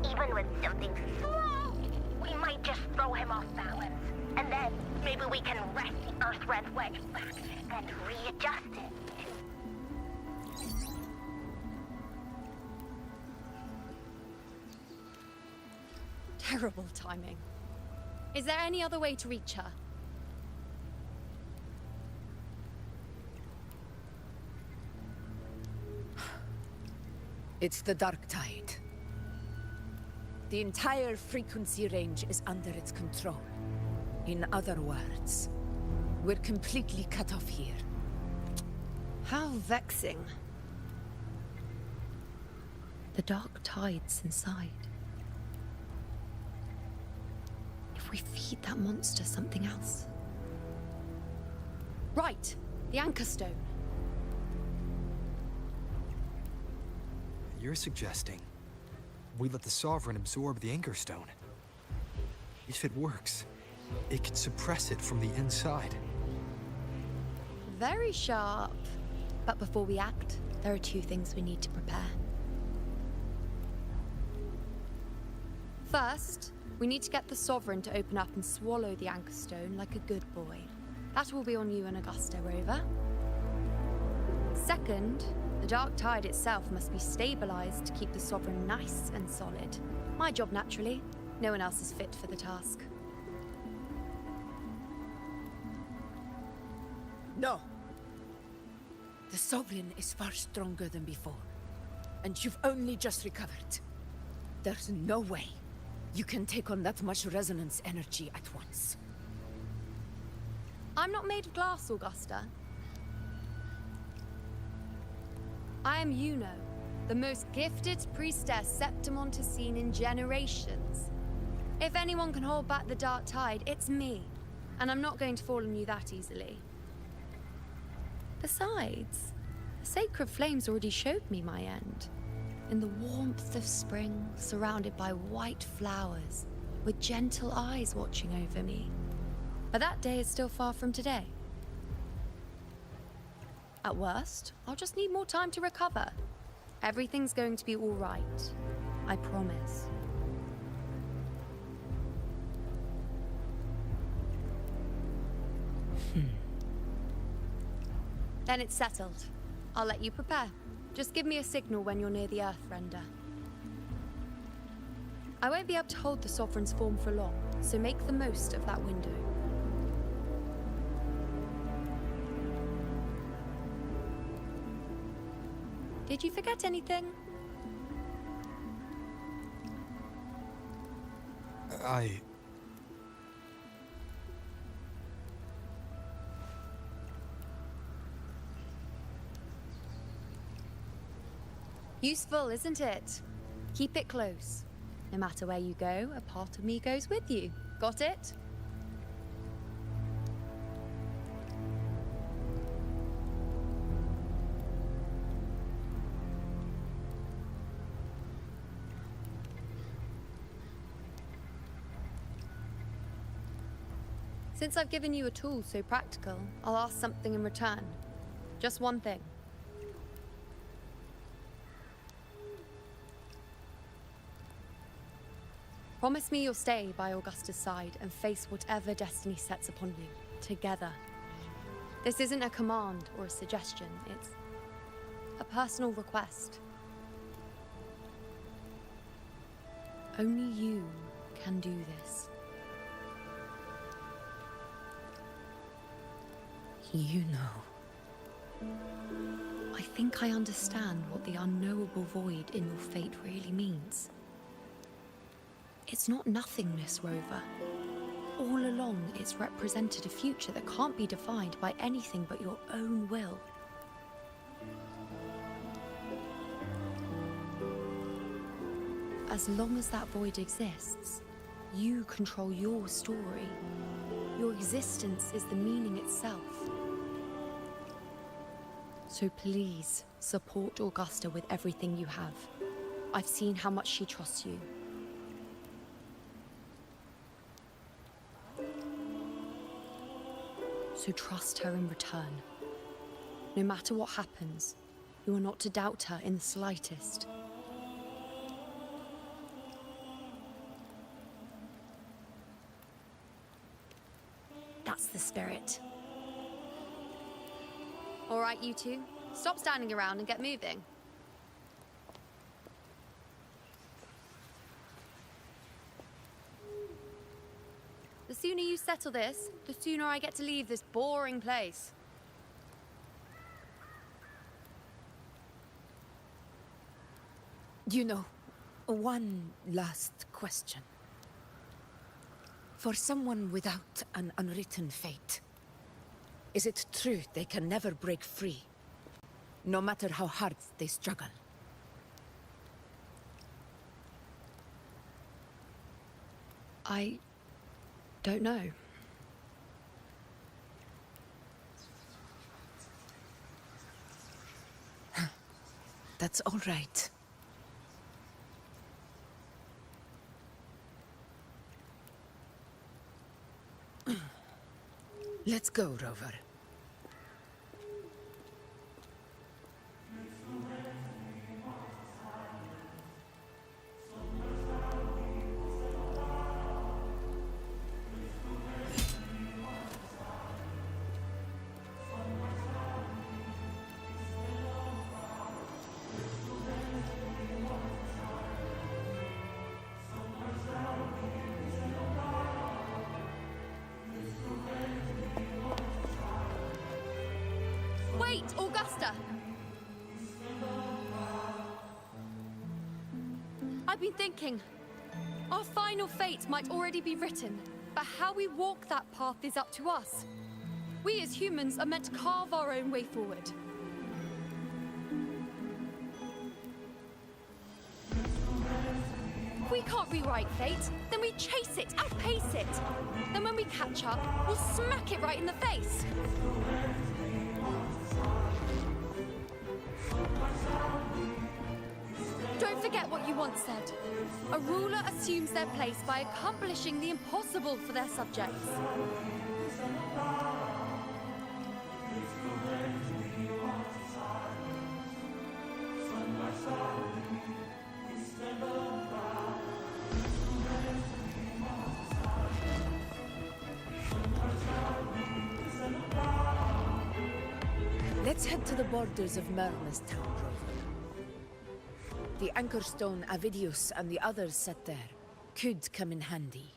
even with something small, we might just throw him off balance. And then maybe we can wrest the Earth-rent wedge back and readjust it. Terrible timing. Is there any other way to reach her? It's the dark tide. The entire frequency range is under its control. In other words, we're completely cut off here. How vexing. The dark tide's inside. If we feed that monster something else. Right, the Anchor Stone. You're suggesting we let the Sovereign absorb the Anchor Stone. If it works, it could suppress it from the inside. Very sharp. But before we act, there are 2 things we need to prepare. First, we need to get the Sovereign to open up and swallow the Anchor Stone like a good boy. That will be on you and Augusta, Rover. Second, the dark tide itself must be stabilized to keep the Sovereign nice and solid. My job, naturally. No one else is fit for the task. No. The Sovereign is far stronger than before. And you've only just recovered. There's no way you can take on that much resonance energy at once. I'm not made of glass, Augusta. I am Yuno, the most gifted priestess Septimon has seen in generations. If anyone can hold back the dark tide, it's me. and I'm not going to fall on you that easily. Besides, the sacred flames already showed me my end. In the warmth of spring, surrounded by white flowers, with gentle eyes watching over me. But that day is still far from today. At worst, I'll just need more time to recover. Everything's going to be all right. I promise. Then it's settled. I'll let you prepare. Just give me a signal when you're near the Earthrender. I won't be able to hold the Sovereign's form for long, so make the most of that window. Did you forget anything? Useful, isn't it? Keep it close. No matter where you go, a part of me goes with you. Got it? Since I've given you a tool so practical, I'll ask something in return. Just one thing. Promise me you'll stay by Augusta's side and face whatever destiny sets upon you, together. This isn't a command or a suggestion, it's a personal request. Only you can do this. You know. I think I understand what the unknowable void in your fate really means. It's not nothingness, Rover. All along, it's represented a future that can't be defined by anything but your own will. As long as that void exists, you control your story. Your existence is the meaning itself. So please, support Augusta with everything you have. I've seen how much she trusts you. So trust her in return. No matter what happens, you are not to doubt her in the slightest. That's the spirit. All right, you two. Stop standing around and get moving. The sooner you settle this, the sooner I get to leave this boring place. You know, one last question. For someone without an unwritten fate, is it true they can never break free, no matter how hard they struggle? I don't know. That's all right. Let's go, Rover. Wait, Augusta! I've been thinking. Our final fate might already be written, but how we walk that path is up to us. We as humans are meant to carve our own way forward. we can't rewrite fate, then we chase it, outpace it. Then when we catch up, we'll smack it right in the face. Don't forget what you once said. A ruler assumes their place by accomplishing the impossible for their subjects. Let's head to the borders of Myrna's town, Rover. The anchor stone Avidius and the others set there could come in handy.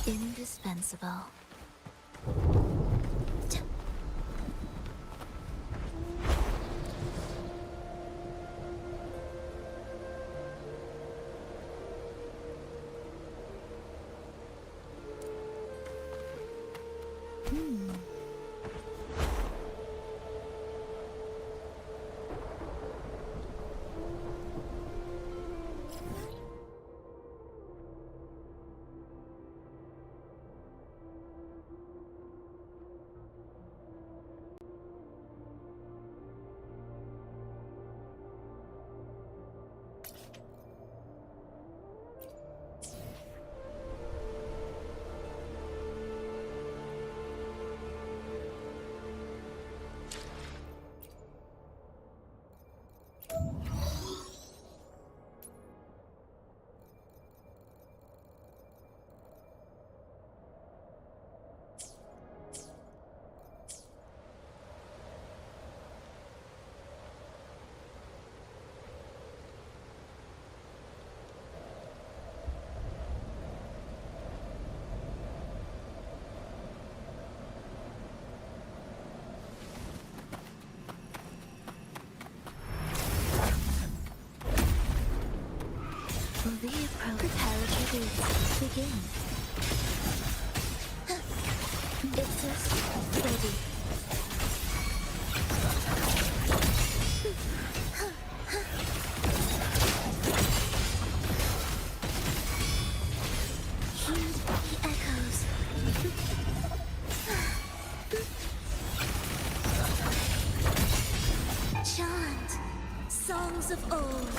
Indispensable. The preparatory dates begin. It's just ready. Heed the echoes. Chant songs of old.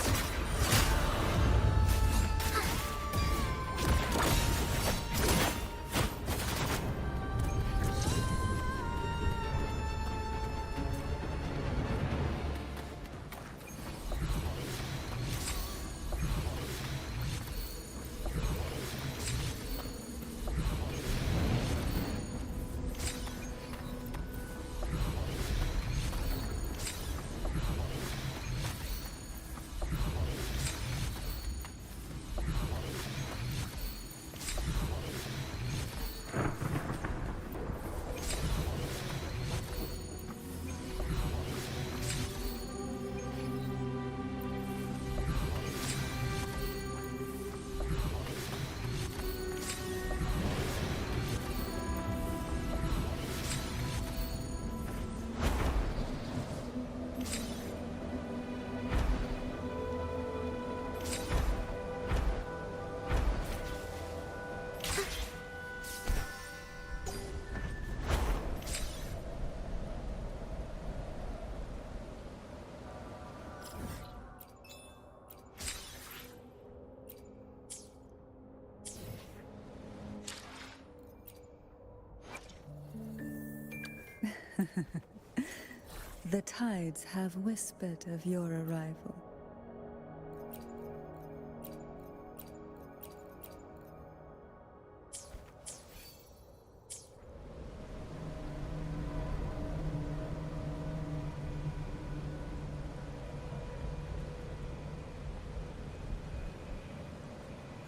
The tides have whispered of your arrival.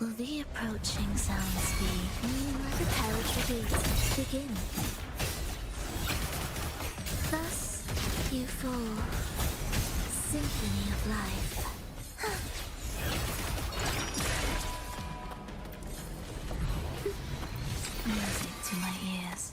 Will the approaching sounds be the carriage beats begin? Thus, you fall. Symphony of life. Music to my ears.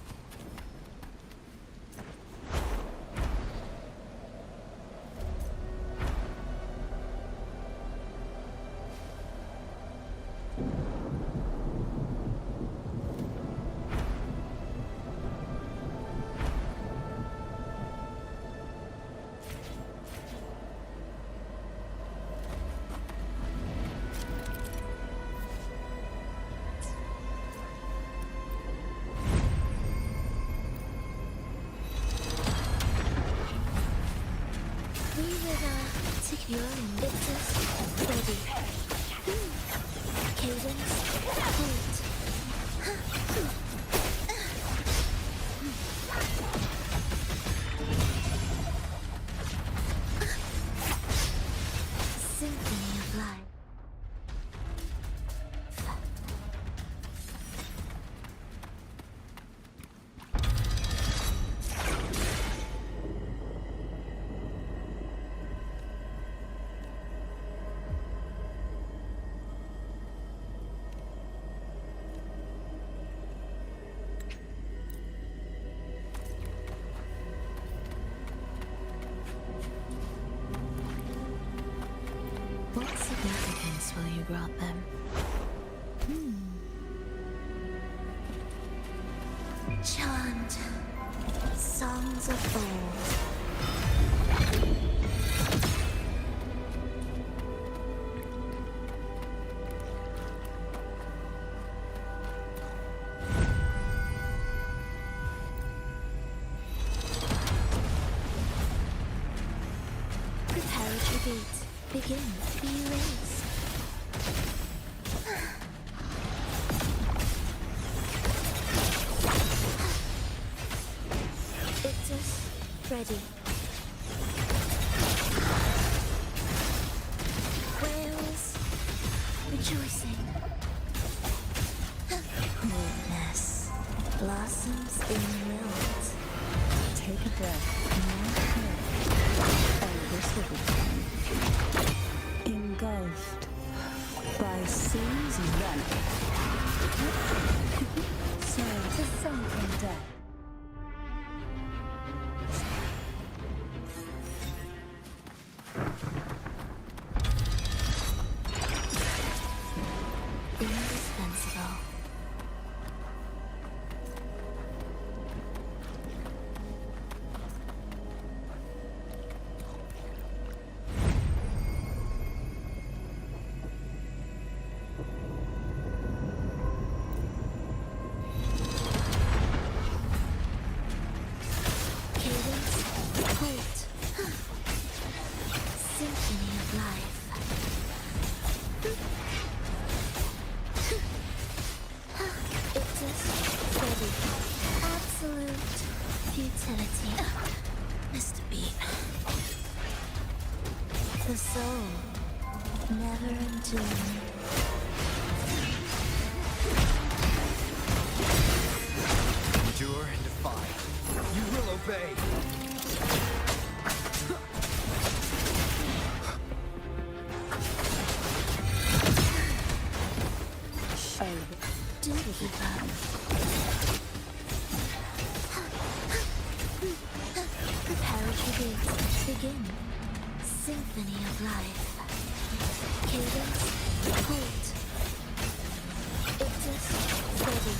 Secure and Victus, ready. Cadence, hold. Symphony of life. What significance will you grant them? Chant songs of old. Preparatory beats begin. Be raised. Victus, ready. Whales, rejoicing. Coldness blossoms in wilt. Take a breath. And this will be fun. Engulfed by seas running. So to sunken death. Indispensable. Symphony of life. Ictus, ready. Absolute futility. Mr. Beat. The soul, never entombed. Endure and defy. You will obey. Do give up. Preparatory beats begin. Symphony of life. Cadence, hold. Ictus, ready.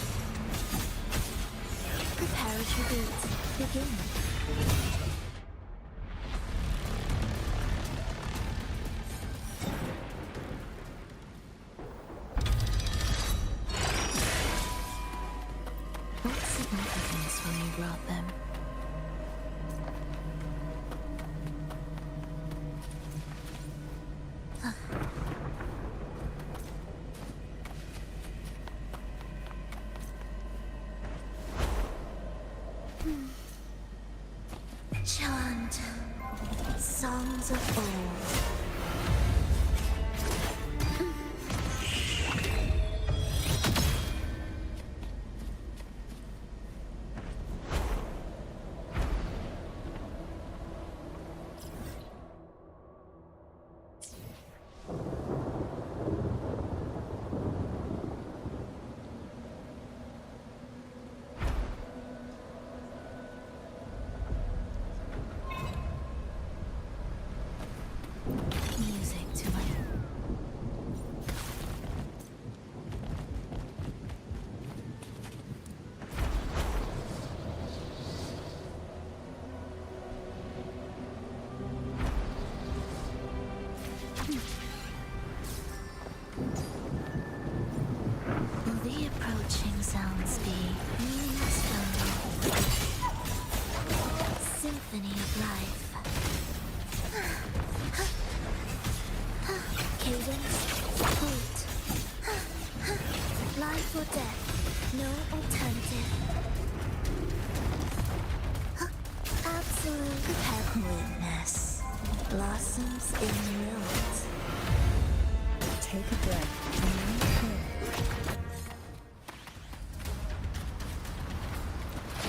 Preparatory beats begin. What significance will you grant them? Chant songs of old. Music to my Will the approaching sounds be meaningless thunder? Symphony of life. Cadence, halt. Life or death, no alternative. Absolute witness blossoms in wilt. Take a breath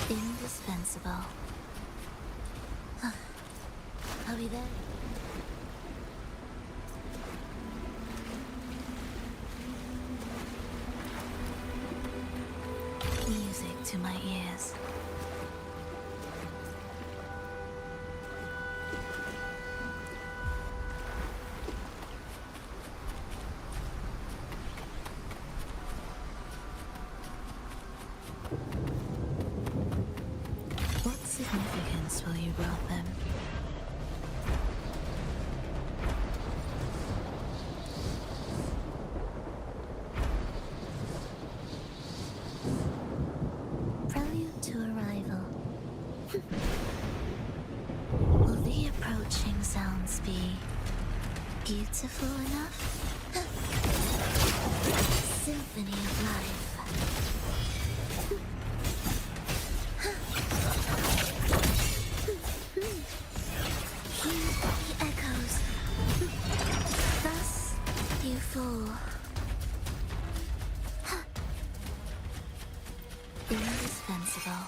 and indispensable. I'll be there. Music to my ears. What significance will you brought them? Prelude to arrival. Will the approaching sounds be beautiful enough? Symphony of life. Hear the echoes. Thus you fall. Indispensable.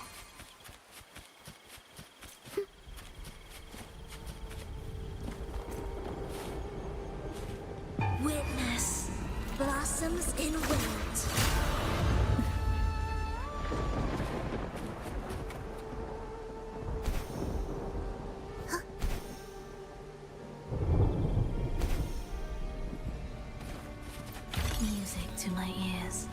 Witness blossoms in wilt. Music to my ears.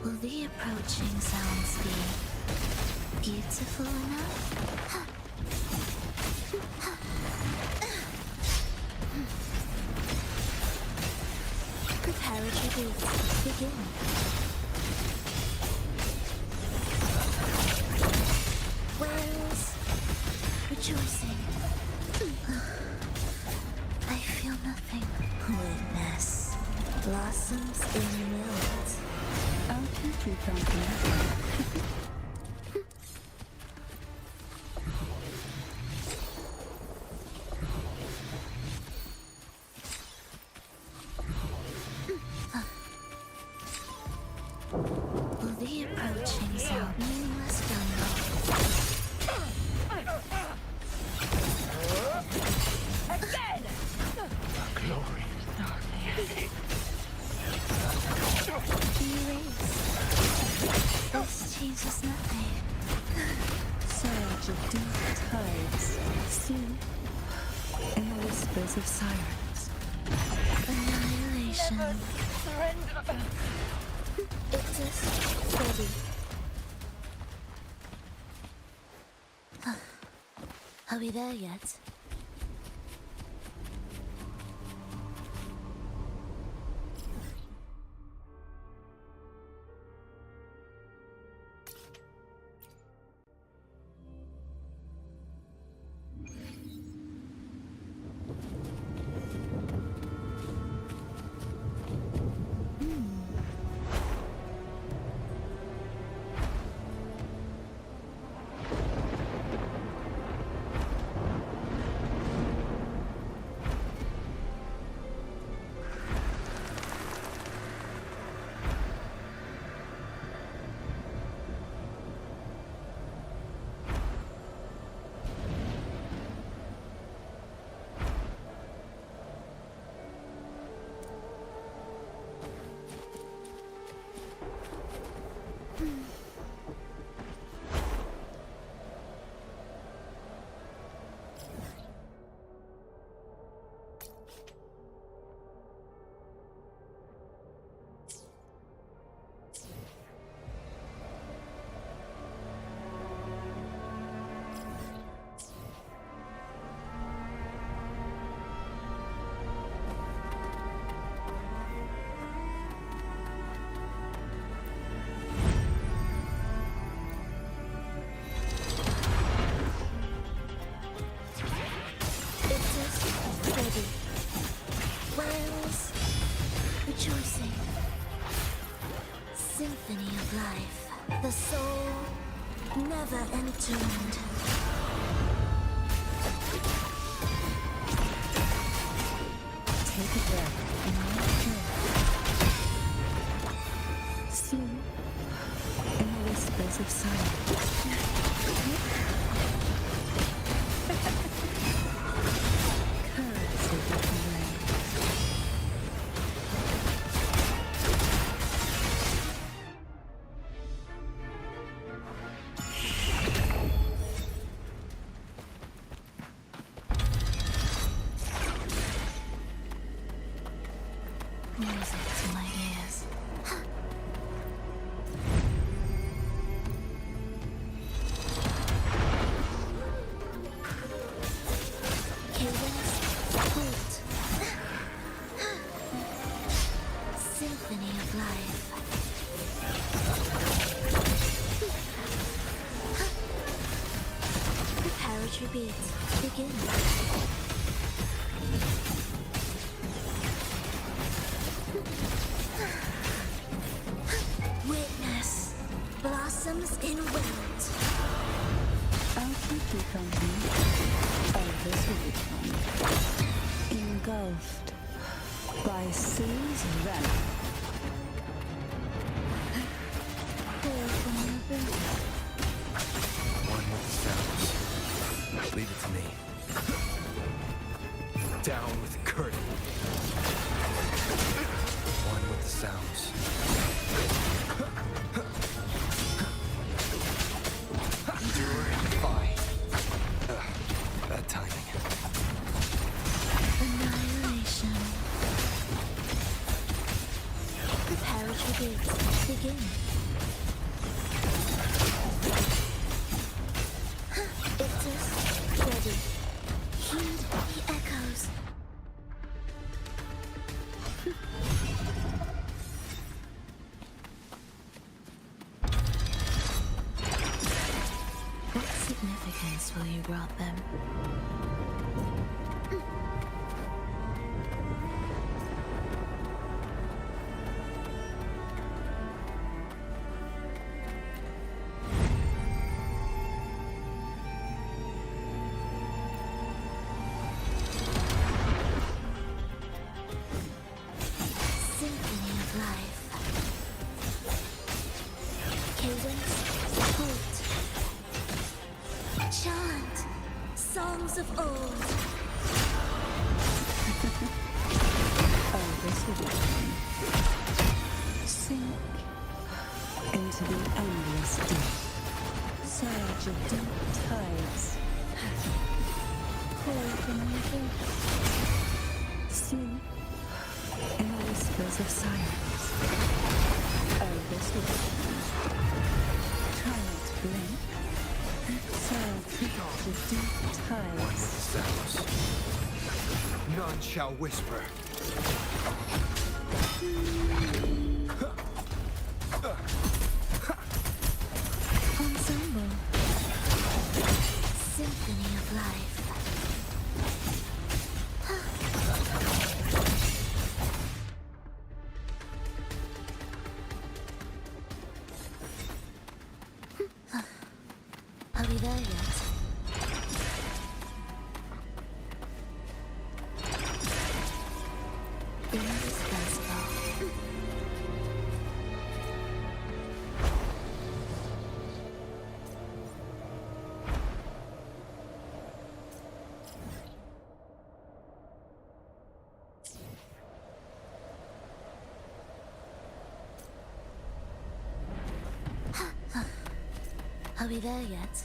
Will the approaching sounds be beautiful enough? Preparatory beats begin. Whales rejoicing. I feel nothing. Witness blossoms in wilt. I'll keep you company. Will the approaching sound meaningless thunder? Again! Glory. Erase. This changes nothing. Surge of deep tides, soon, in the whispers of sirens. Annihilation. It is ready. Are we there yet? Whales rejoicing. Symphony of life. The soul never entombed. Take a breath and let go. Sleep in the whispers of silence. Music to my ears. Cadence, halt. Symphony of life. Preparatory beats begin. Witness blossoms in wind. I'll keep you company. Oh, this will be fun. Engulfed by sea's venom. One with the sounds. Leave it to me. Down with the curtain. One with the sounds. Endure and defy. Bad timing. Annihilation. Preparatory beats begin. Ictus ready. Heed the echoes. What significance will you grant them? Symphony of life. Cadence, halt. Chant songs of old. Oh, this will be fun. Sink into the endless deep. Surge of deep tides. Call from within. Sleep in the whispers of silence. Oh, this will be fun. Try not to blink. Surge of deep tides. None shall whisper. Ensemble. Symphony of life. Are we there yet? Indispensable. Are we there yet?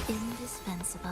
Indispensable.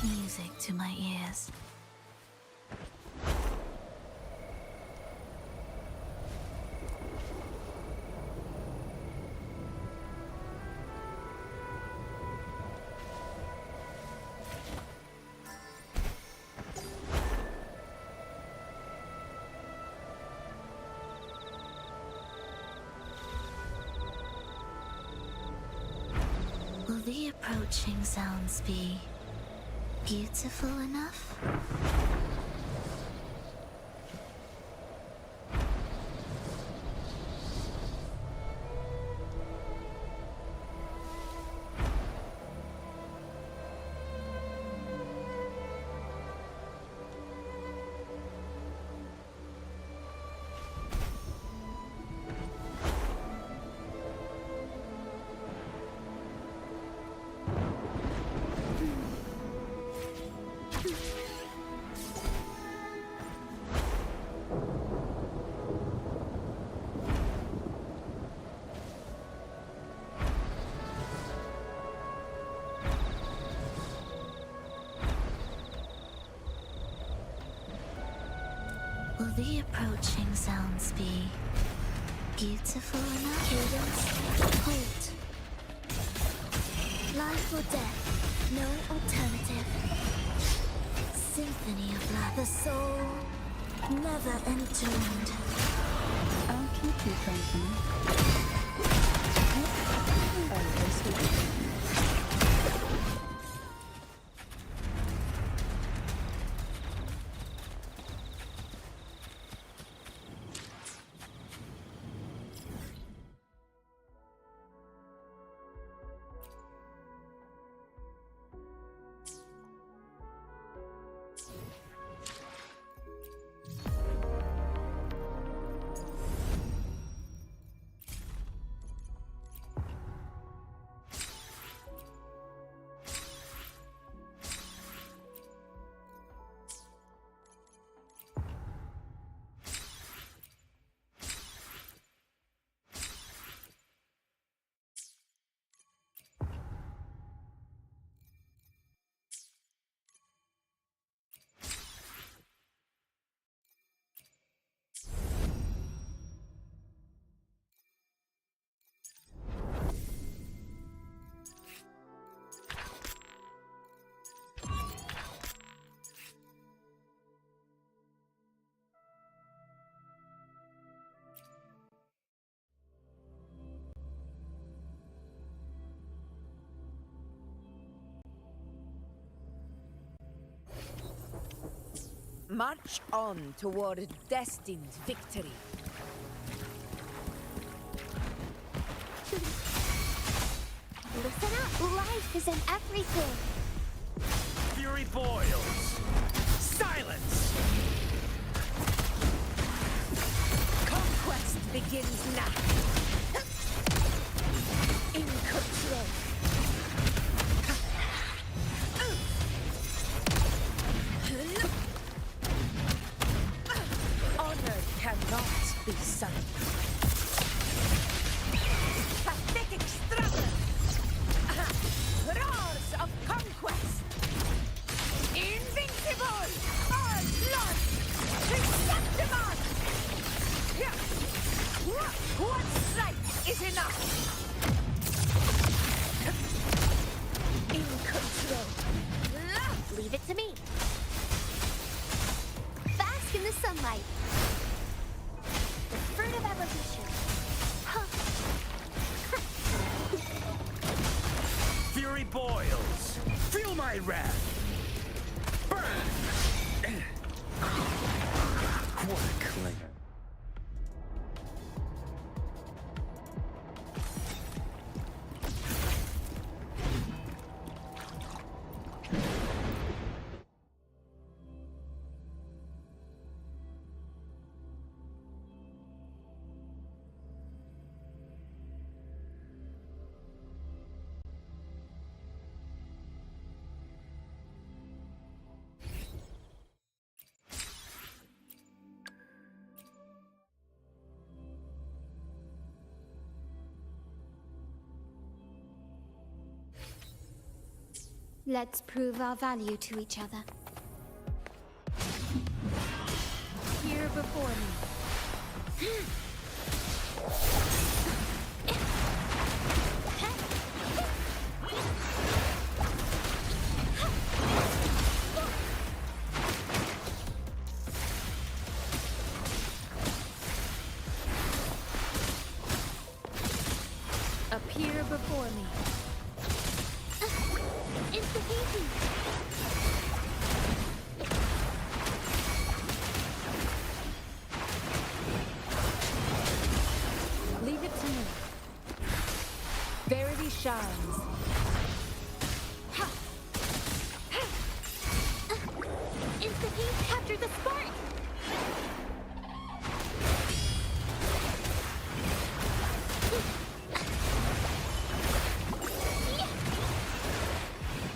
Music to my ears. Will the approaching sounds be beautiful enough? Will the approaching sounds be beautiful enough? Cadence, hold. Life or death, no alternative. Symphony of life. The soul never entombed. I'll keep you company. Always with you. March on toward destined victory. Listen up. Life is in everything. Fury boils. Silence! Conquest begins now. In control. Honor cannot be sunk. Pathetic struggle. Roars of conquest. Invincible. All blood. Chrysanthemum. One strike is enough. In control. Leave it to me. Bask in the sunlight. The fruit of evolution. Fury boils. Feel my wrath. Burn! What a claim. Let's prove our value to each other. Here before me. Appear before me. It's the easy. Leave it to me. Verity shines. Insta-Heat captured the spark!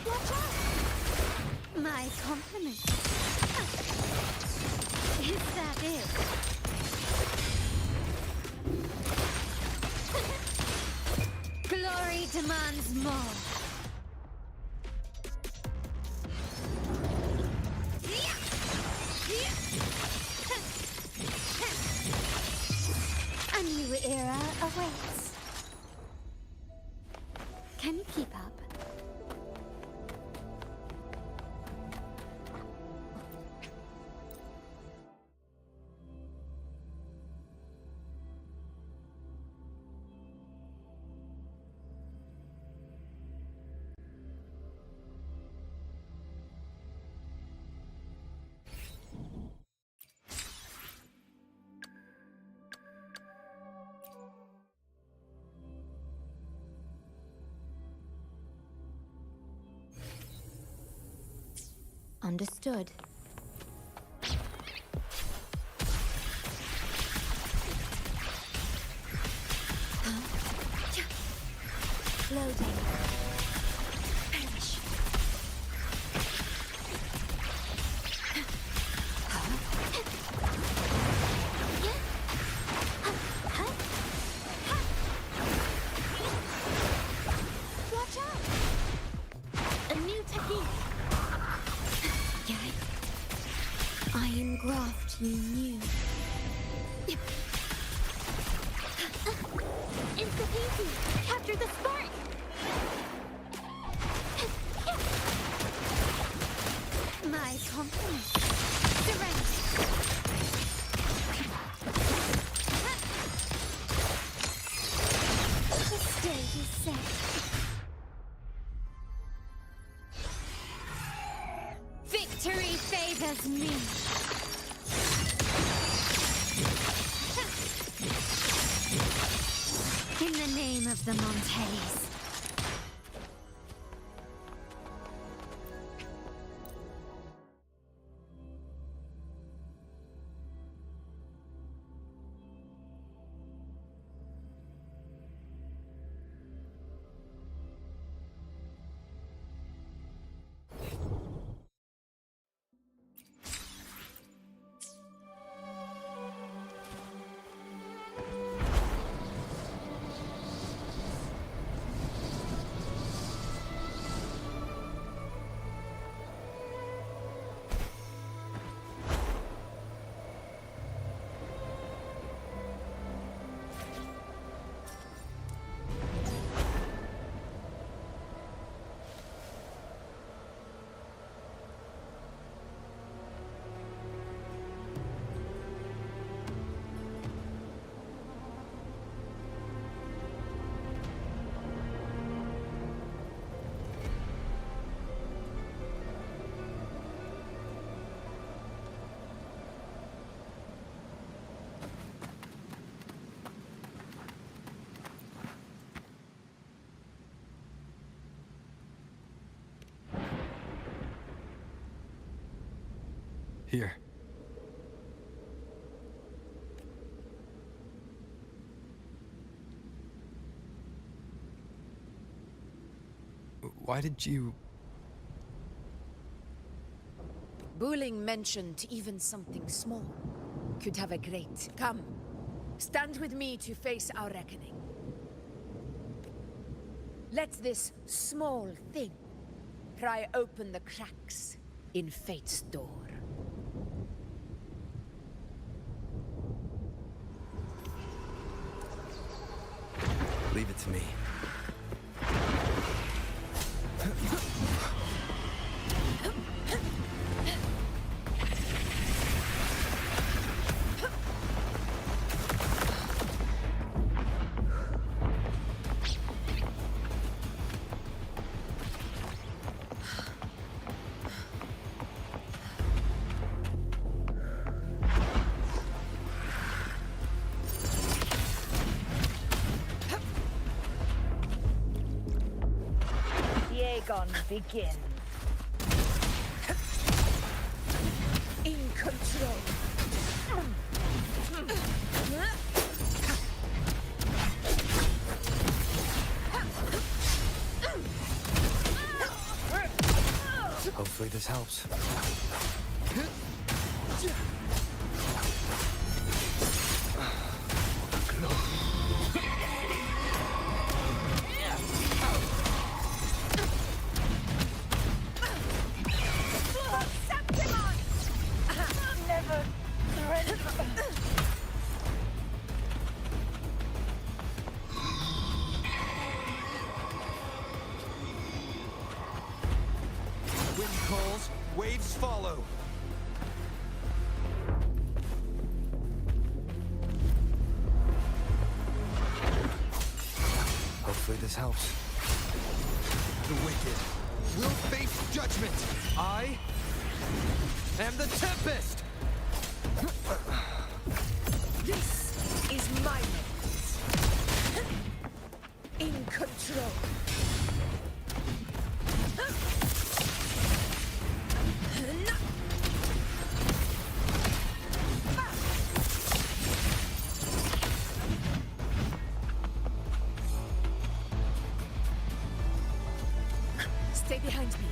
Watch out! My compliment. Is that it? Glory demands more. A new era awaits. Can you keep up? Understood. Loading. Perish. Watch out! A new technique. I engraft you new. Insta-Peasy! Capture the spark! My compliment. Surrender. The stage is set. Victory favors! as me. In the name of the Montes. Here. Why did you... Buling mentioned even something small could have a great... Come, stand with me to face our reckoning. Let this small thing pry open the cracks in fate's door. Leave it to me. Begin. In control. Hopefully this helps. Waves follow. Hopefully this helps. The wicked will face judgment. I am the Tempest. This is my moment. In control. Stay behind me.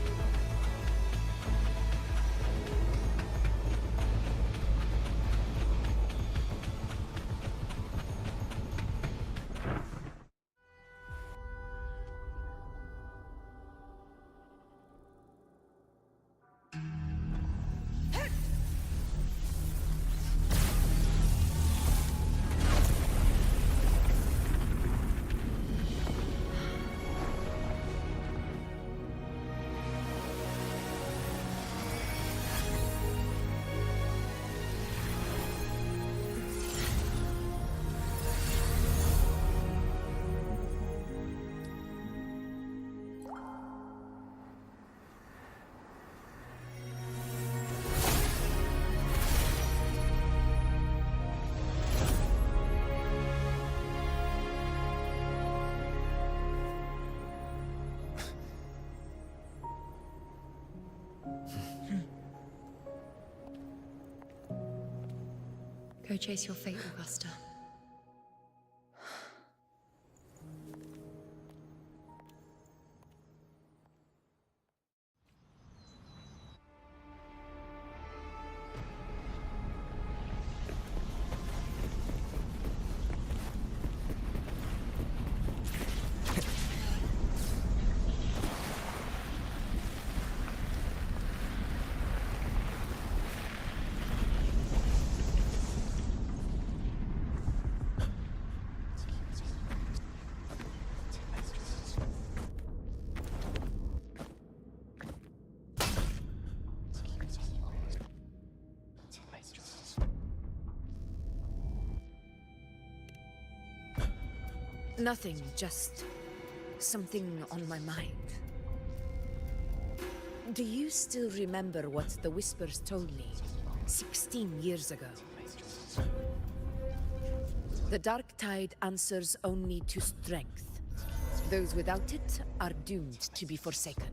Go chase your fate, Augusta. Nothing, just something on my mind. Do you still remember what the Whispers told me 16 years ago? The Dark Tide answers only to strength. Those without it are doomed to be forsaken.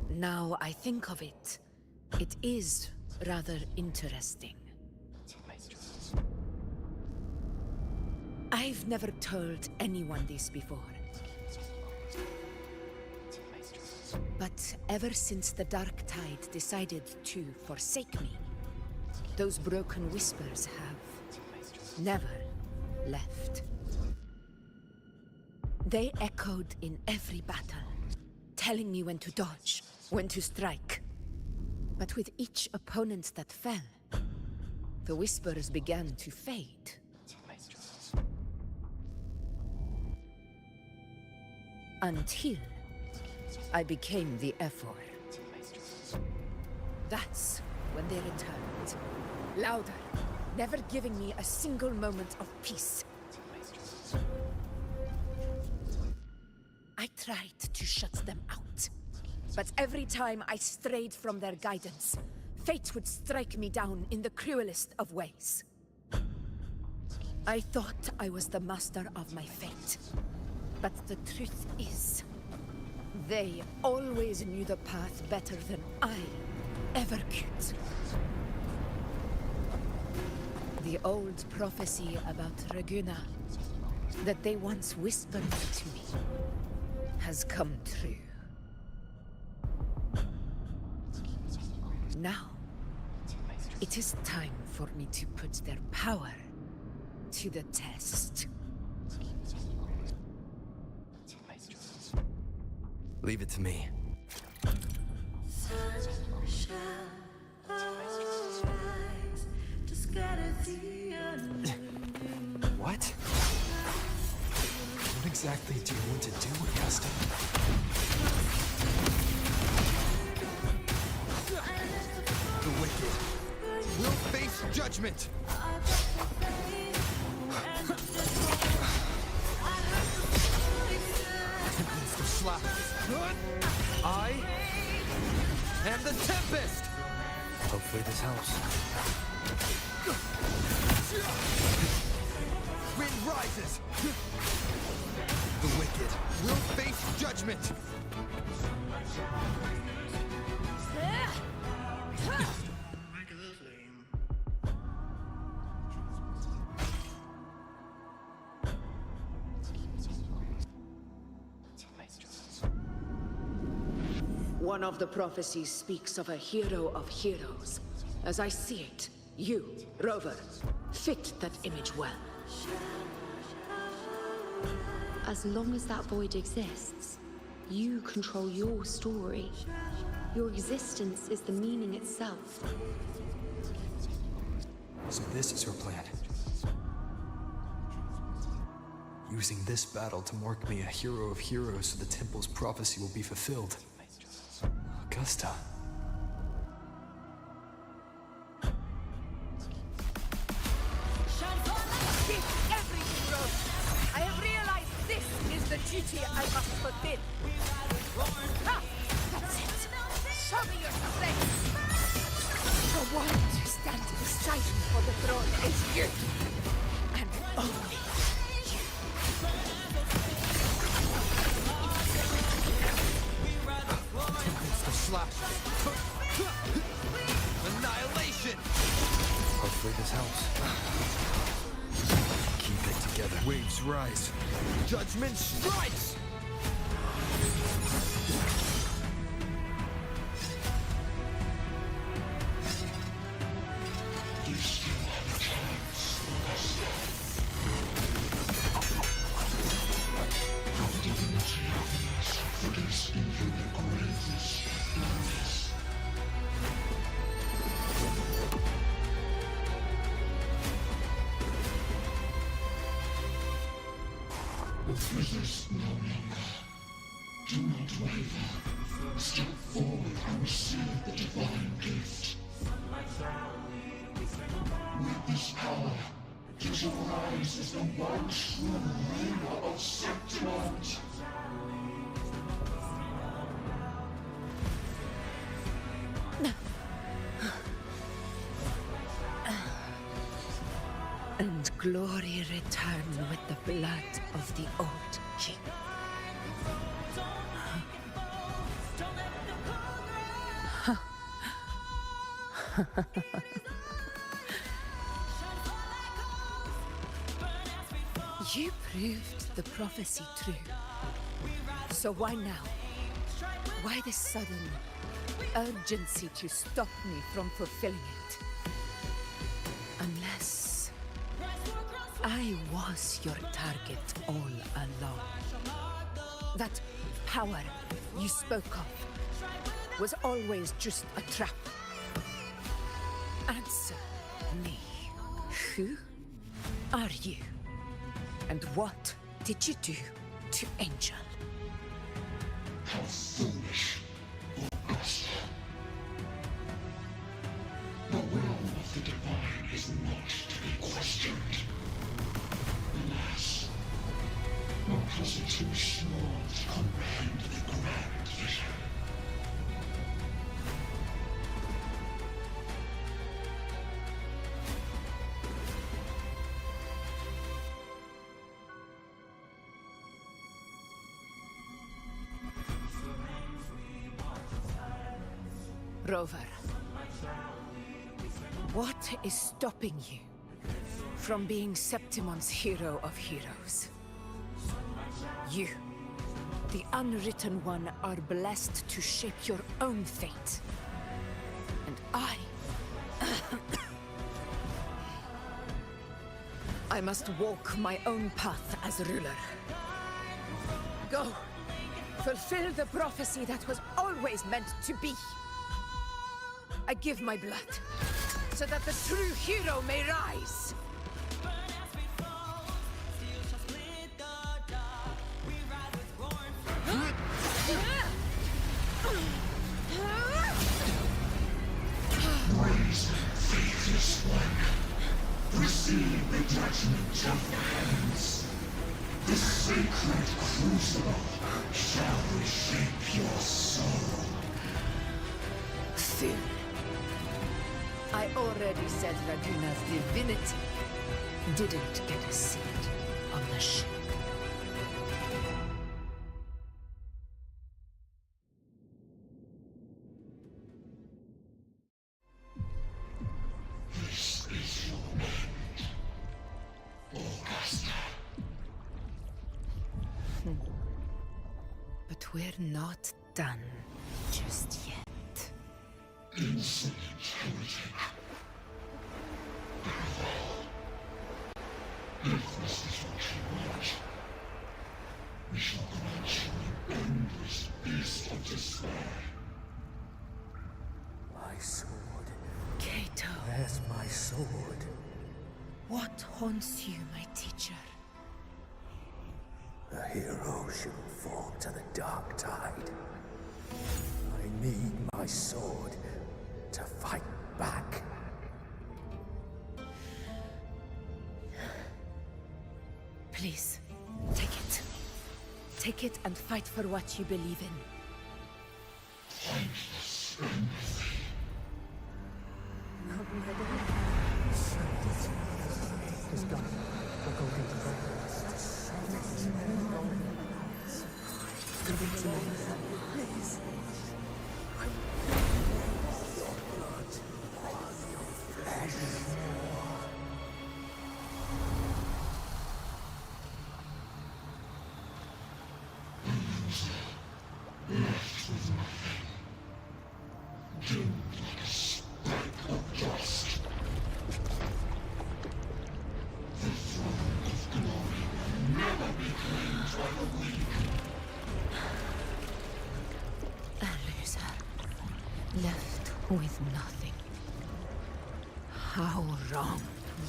Now I think of it, it is rather interesting. I've never told anyone this before. But ever since the Dark Tide decided to forsake me, those broken whispers have never left. They echoed in every battle, telling me when to dodge, when to strike. But with each opponent that fell, the whispers began to fade. Until I became the Ephor. That's when they returned. Louder, never giving me a single moment of peace. I tried to shut them out, but every time I strayed from their guidance, fate would strike me down in the cruelest of ways. I thought I was the master of my fate. But the truth is, they always knew the path better than I ever could. The old prophecy about Raguna, that they once whispered to me, has come true. Now, it is time for me to put their power to the test. Leave it to me. What? What exactly do you want to do, Augusta? The wicked will face judgment! I am the Tempest! Hopefully this helps. Wind rises! The wicked will face judgment! One of the prophecies speaks of a hero of heroes. As I see it, you, Rover, fit that image well. As long as that void exists, you control your story. Your existence is the meaning itself. So this is her plan. Using this battle to mark me a hero of heroes so the temple's prophecy will be fulfilled. Augusta. Give everything, Rose. I have realized this is the duty I must fulfill. Ah, that's it. Show me your strength. The one to stand beside me for the throne is you. And only you. It's the slash. Annihilation! Hopefully this helps. Waves rise. Judgment strikes! Resist no longer. Do not waver. Step forward and receive the divine gift. With this power, did you rise as the one true ruler of Septimont? And glory return with the blood of the old king. You proved the prophecy true. So why now? Why this sudden urgency to stop me from fulfilling it? Unless I was your target all along. That power you spoke of was always just a trap. Answer me. Who are you? And what did you do to Angel? How foolish, Augusta. The will of the divine is not to be questioned. Alas, your puzzle too small to comprehend the grand vision. Rover, what is stopping you from being Septimon's hero of heroes? You, the unwritten one, are blessed to shape your own fate. And I must walk my own path as ruler. Go, fulfill the prophecy that was always meant to be. I give my blood, so that the true hero may rise! Rise, faithless one. Receive the judgment of the heavens. The sacred crucible shall reshape your soul. Fool. I already said Raguna's divinity didn't get a seat on the ship. This is your end, Augusta. But we're not done just yet. Insolent heretic. If this is what you want, we shall grant you an endless beast of despair. My sword. Kato. Where's my sword? What haunts you, my teacher? A hero shouldn't fall to the dark tide. I need my sword to fight back. Please, take it. Take it and fight for what you believe in. Thankless empathy. He's gone. We'll go into Please. Your blood on your flesh. with nothing. How wrong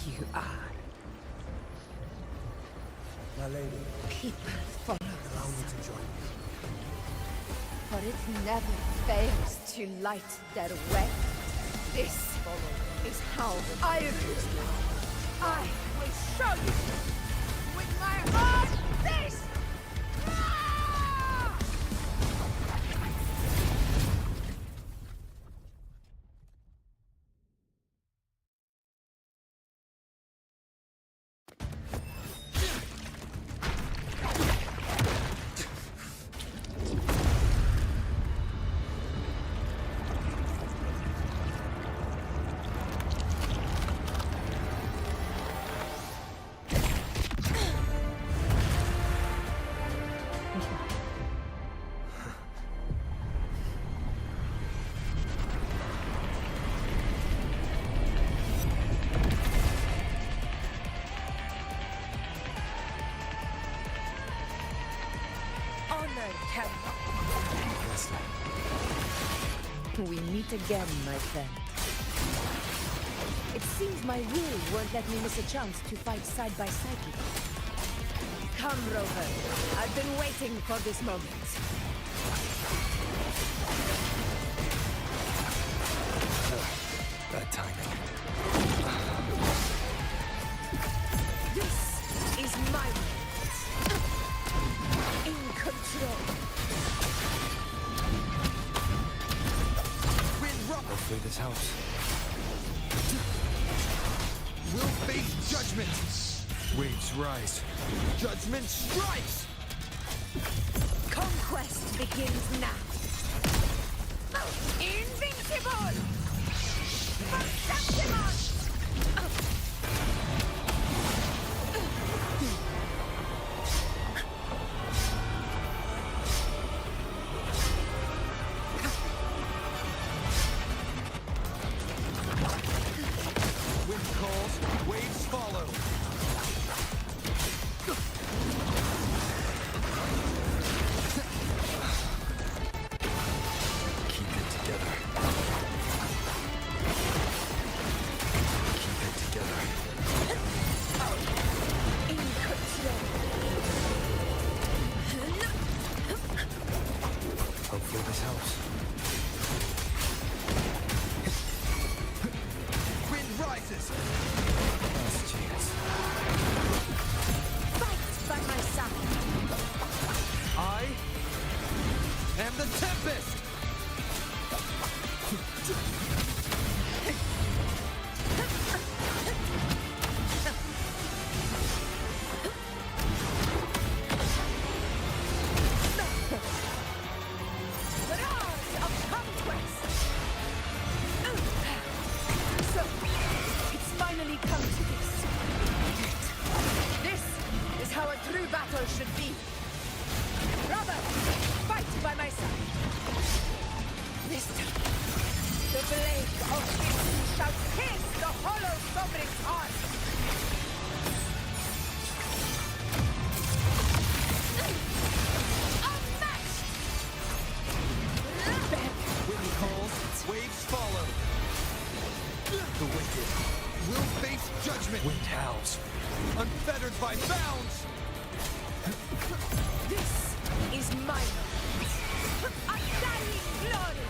you are. My lady, People follow allow me to join you. for it never fails to light their way. This is how I rule. I will show you with my own fist! We meet again, my friend. It seems my will won't let me miss a chance to fight side by side with you. Come, Rover. I've been waiting for this moment. Bad timing. This is my world. In control. Hopefully this helps. We'll face judgment! Waves rise. Judgment strikes! Conquest begins now. Invincible! Perceptimus! Unfettered by bounds! This is my moment. Undying glory!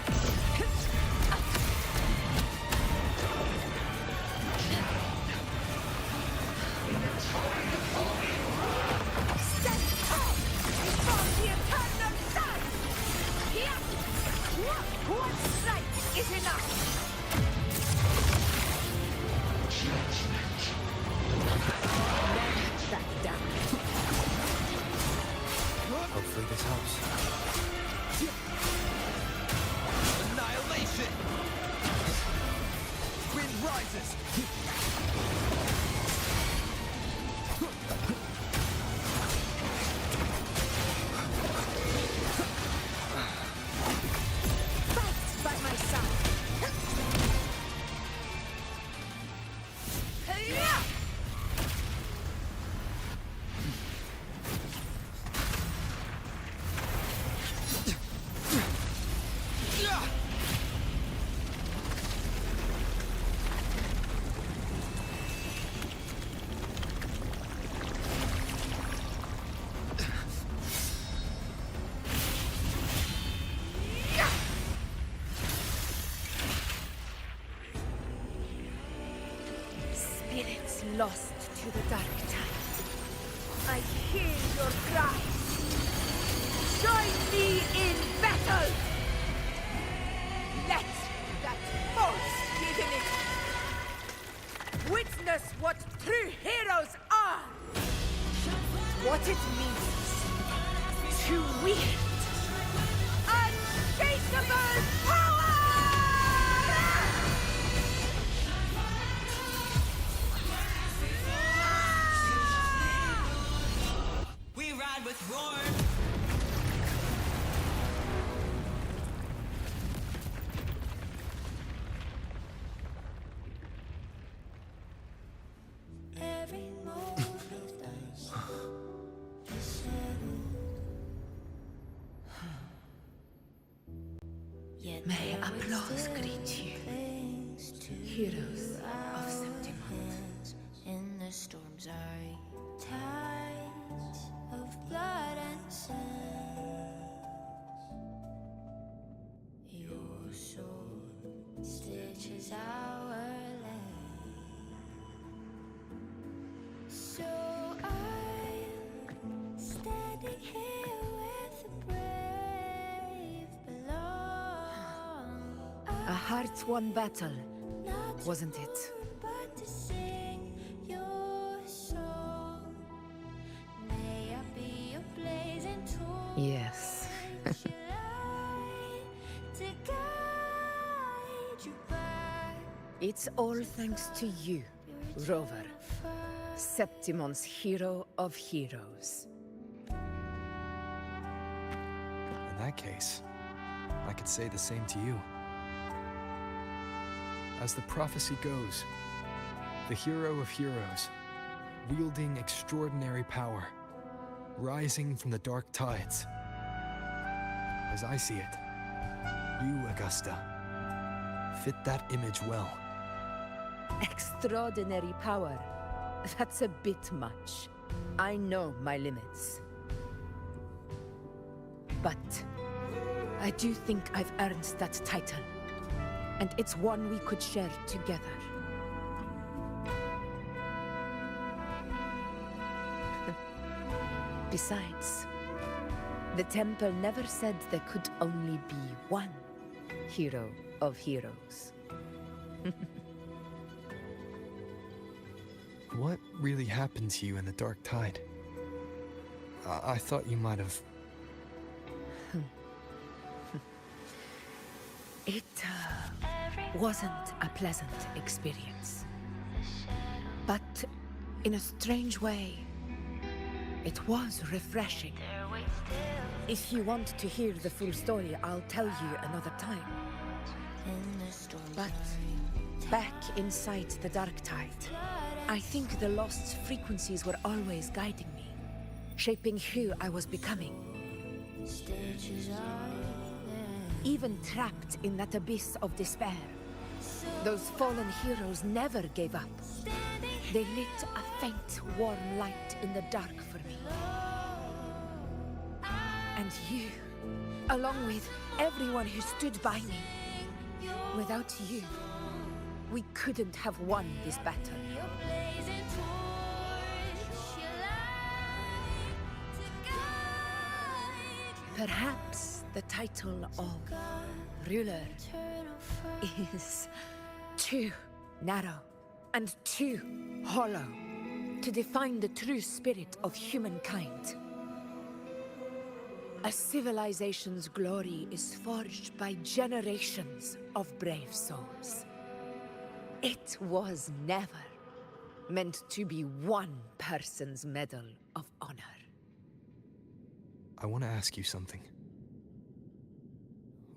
Stand up before the eternal sun! Here! One strike is enough! Hopefully this helps. Annihilation! Wind rises! Fight by my side! lost to the dark tide. I hear your cries. Join me in battle! Let that force within it witness what true heroes are! What it means to wield unshakable power! We ride with roar. May applause greet you, heroes of Septimont. In the storm's eye, tides of blood and sand. Your sword stitches our land. So I'm standing here with the brave belong. A hard-won battle, wasn't it? But to sing your song. May I be a blazing torch. Yes. To guide you back. It's all thanks to you, Rover, Septimont's hero of heroes. In that case, I could say the same to you. As the prophecy goes, the hero of heroes, wielding extraordinary power, rising from the dark tides. As I see it, you, Augusta, fit that image well. Extraordinary power. That's a bit much. I know my limits. But I do think I've earned that title. And it's one we could share together. Besides, the temple never said there could only be one hero of heroes. What really happened to you in the dark tide? I thought you might have... It wasn't a pleasant experience. But in a strange way, it was refreshing. If you want to hear the full story, I'll tell you another time. But back inside the dark tide, I think the lost frequencies were always guiding me, shaping who I was becoming. Even trapped in that abyss of despair, those fallen heroes never gave up. They lit a faint, warm light in the dark for me. And you, along with everyone who stood by me. Without you, we couldn't have won this battle. Perhaps the title of ruler is too narrow and too hollow to define the true spirit of humankind. A civilization's glory is forged by generations of brave souls. It was never meant to be one person's medal of honor. I want to ask you something.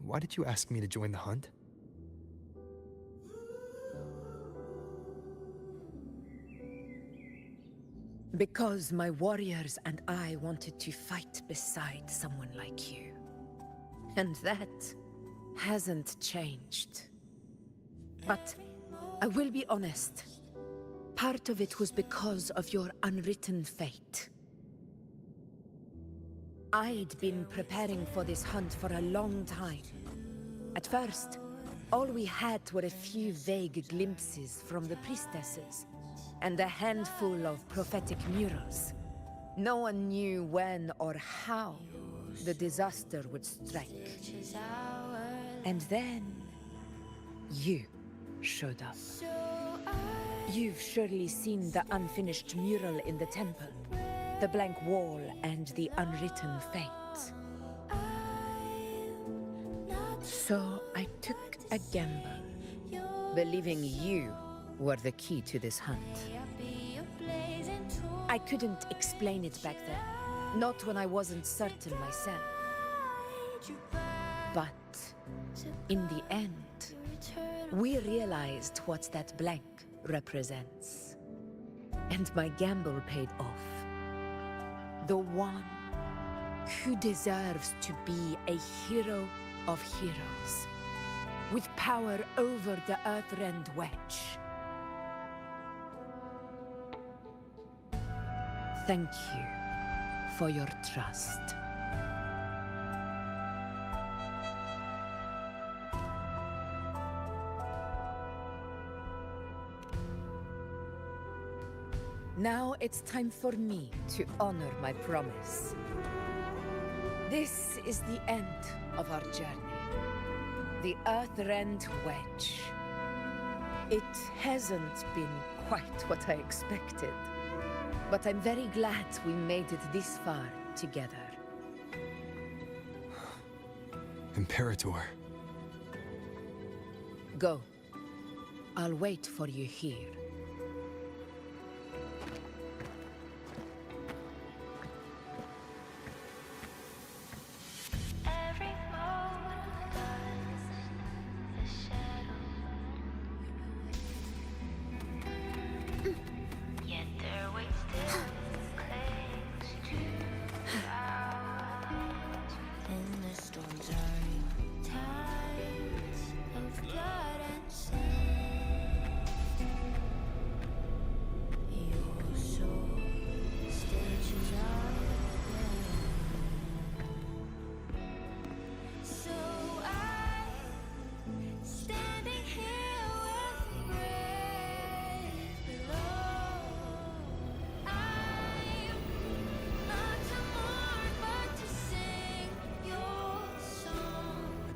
Why did you ask me to join the hunt? Because my warriors and I wanted to fight beside someone like you. And that hasn't changed. But I will be honest. Part of it was because of your unwritten fate. I'd been preparing for this hunt for a long time. At first, all we had were a few vague glimpses from the priestesses, and a handful of prophetic murals. No one knew when or how the disaster would strike. And then you showed up. You've surely seen the unfinished mural in the temple, the blank wall and the unwritten fate. So I took a gamble, believing you were the key to this hunt. I couldn't explain it back then, not when I wasn't certain myself. But in the end, we realized what that blank represents. And my gamble paid off. The one who deserves to be a hero of heroes, with power over the Earthrend Wedge. Thank you for your trust. Now it's time for me to honor my promise. This is the end of our journey. The Earthrend Wedge. It hasn't been quite what I expected, but I'm very glad we made it this far together. Imperator. Go. I'll wait for you here.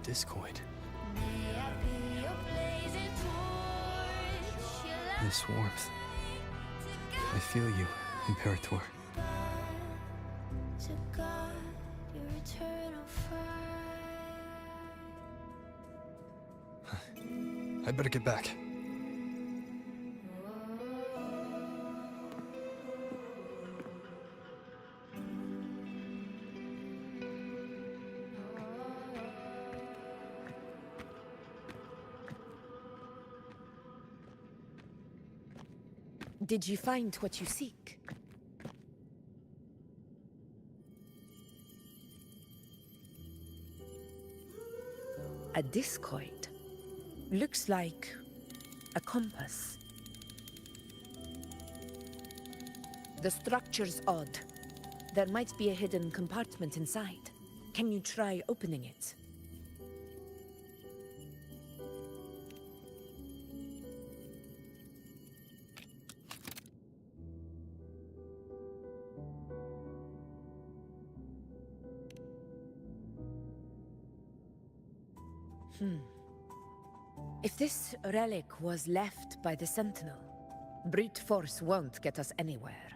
Discord. This warmth. I feel you, Imperator. I better get back. Did you find what you seek? A discoid. Looks like a compass. The structure's odd. There might be a hidden compartment inside. Can you try opening it? If this relic was left by the Sentinel, brute force won't get us anywhere.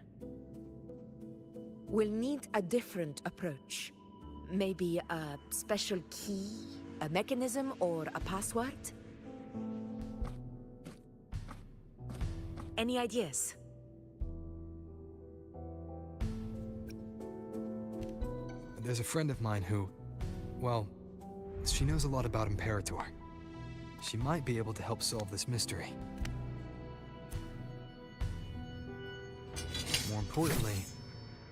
We'll need a different approach. Maybe a special key, a mechanism, or a password? Any ideas? There's a friend of mine who, well, she knows a lot about Imperator. She might be able to help solve this mystery. More importantly,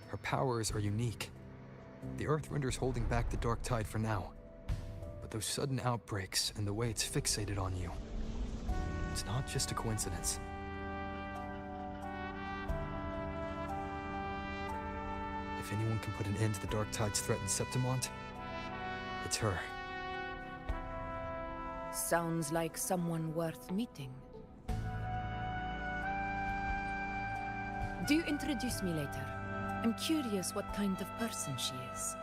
her powers are unique. The Earthrender's holding back the Dark Tide for now. But those sudden outbreaks and the way it's fixated on you, it's not just a coincidence. If anyone can put an end to the Dark Tide's threat in Septimont, it's her. Sounds like someone worth meeting. Do introduce me later. I'm curious what kind of person she is.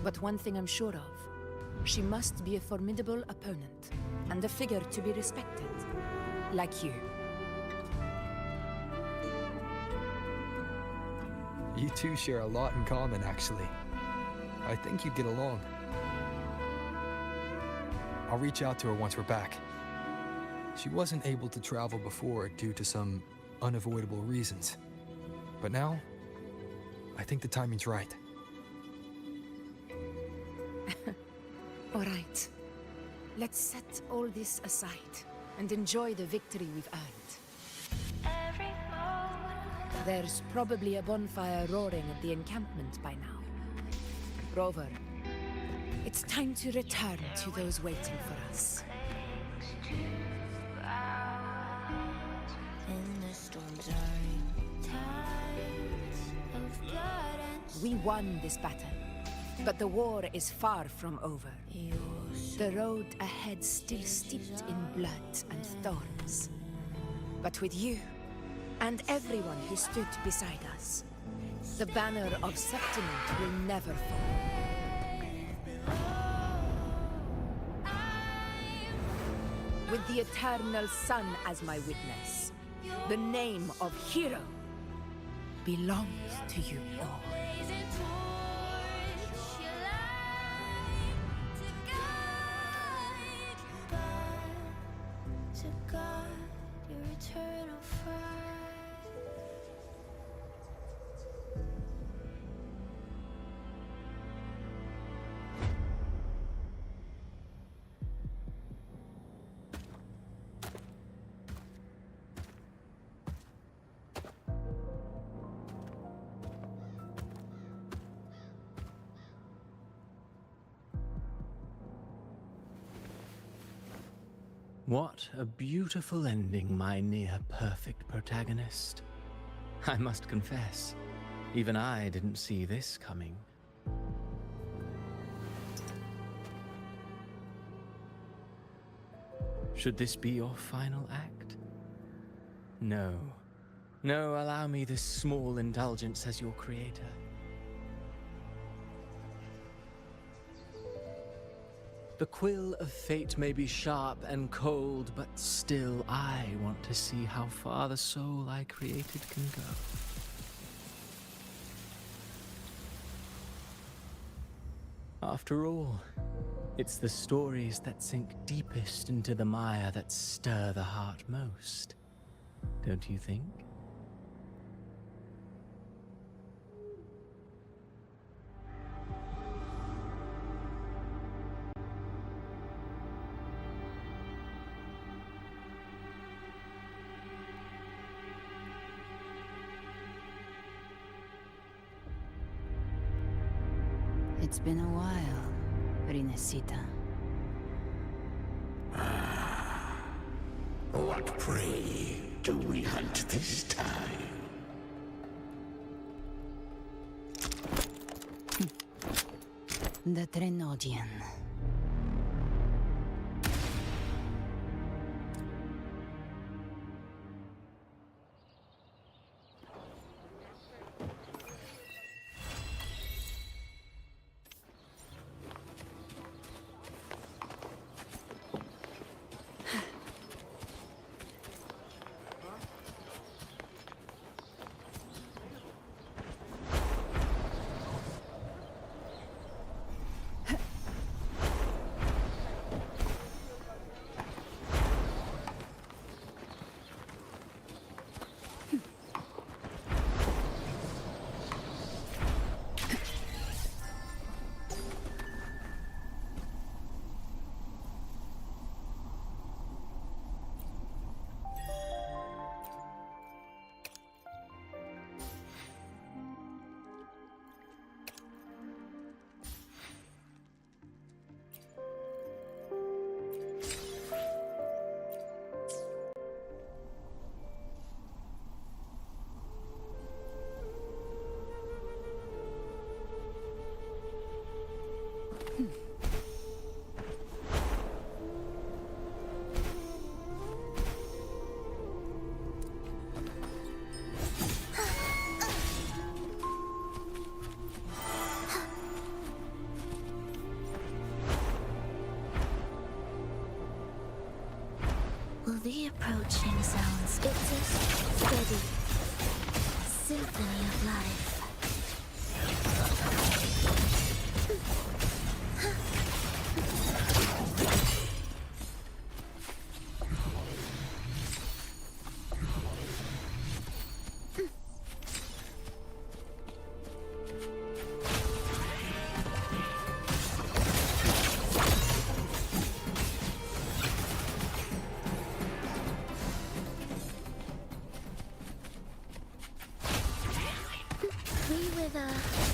But one thing I'm sure of, she must be a formidable opponent, and a figure to be respected, like you. You two share a lot in common, actually. I think you'd get along. I'll reach out to her once we're back. She wasn't able to travel before due to some unavoidable reasons. But now, I think the timing's right. All right. Let's set all this aside and enjoy the victory we've earned. There's probably a bonfire roaring at the encampment by now. Rover, it's time to return to those waiting for us. We won this battle, but the war is far from over. The road ahead still steeped in blood and thorns. But with you, and everyone who stood beside us, the banner of Septiment will never fall. With the eternal sun as my witness, the name of hero belongs to you all. What a beautiful ending, my near-perfect protagonist. I must confess, even I didn't see this coming. Should this be your final act? No. No, allow me this small indulgence as your creator. The quill of fate may be sharp and cold, but still I want to see how far the soul I created can go. After all, it's the stories that sink deepest into the mire that stir the heart most, don't you think? It's been a while, Rinesita. What prey do we hunt this time? The Trenodian. the approaching sounds? It's a steady symphony of life.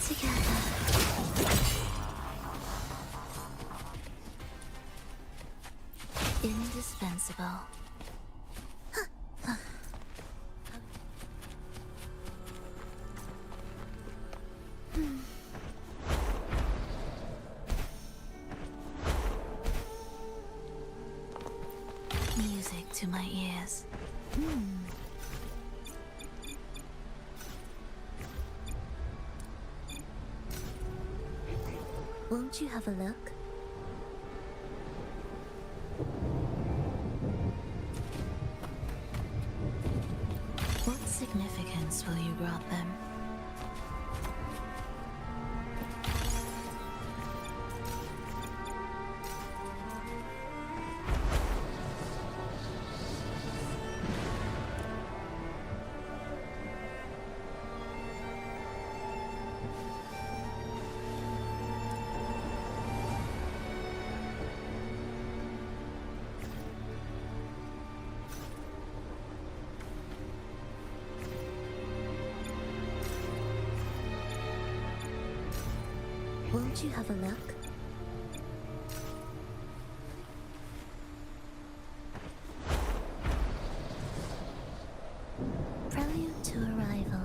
Together. Indispensable. Music to my ears. Won't you have a look? What significance will you grant them? Won't you have a look? Prelude to arrival.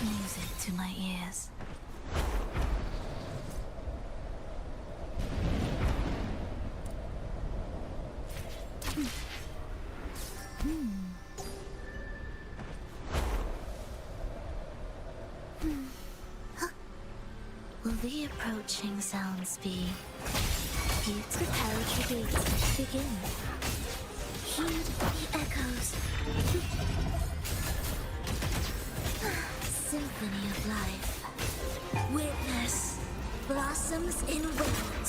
Music to my ears. Will the approaching sounds be? Beats prepare to beats begin. Heed the echoes. Symphony of life. Witness blossoms in wilt.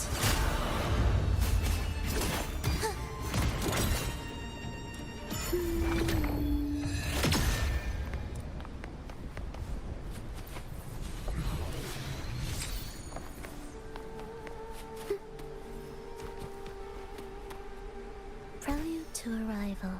Prelude to arrival.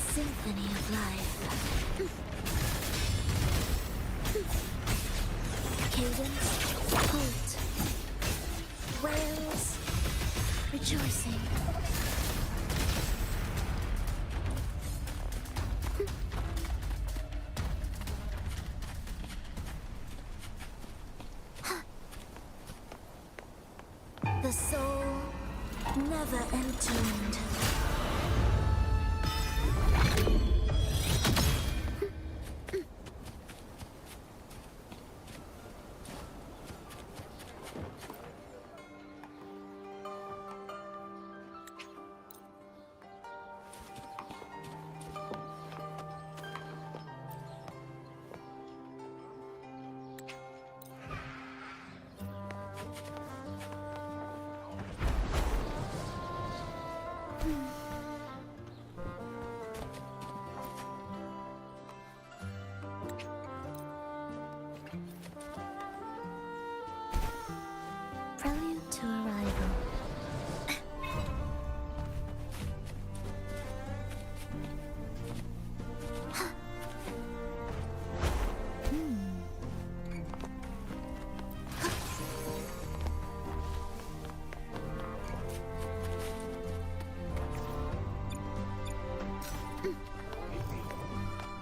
Symphony of life. Cadence, halt. Wails, rejoicing. The soul never entombed.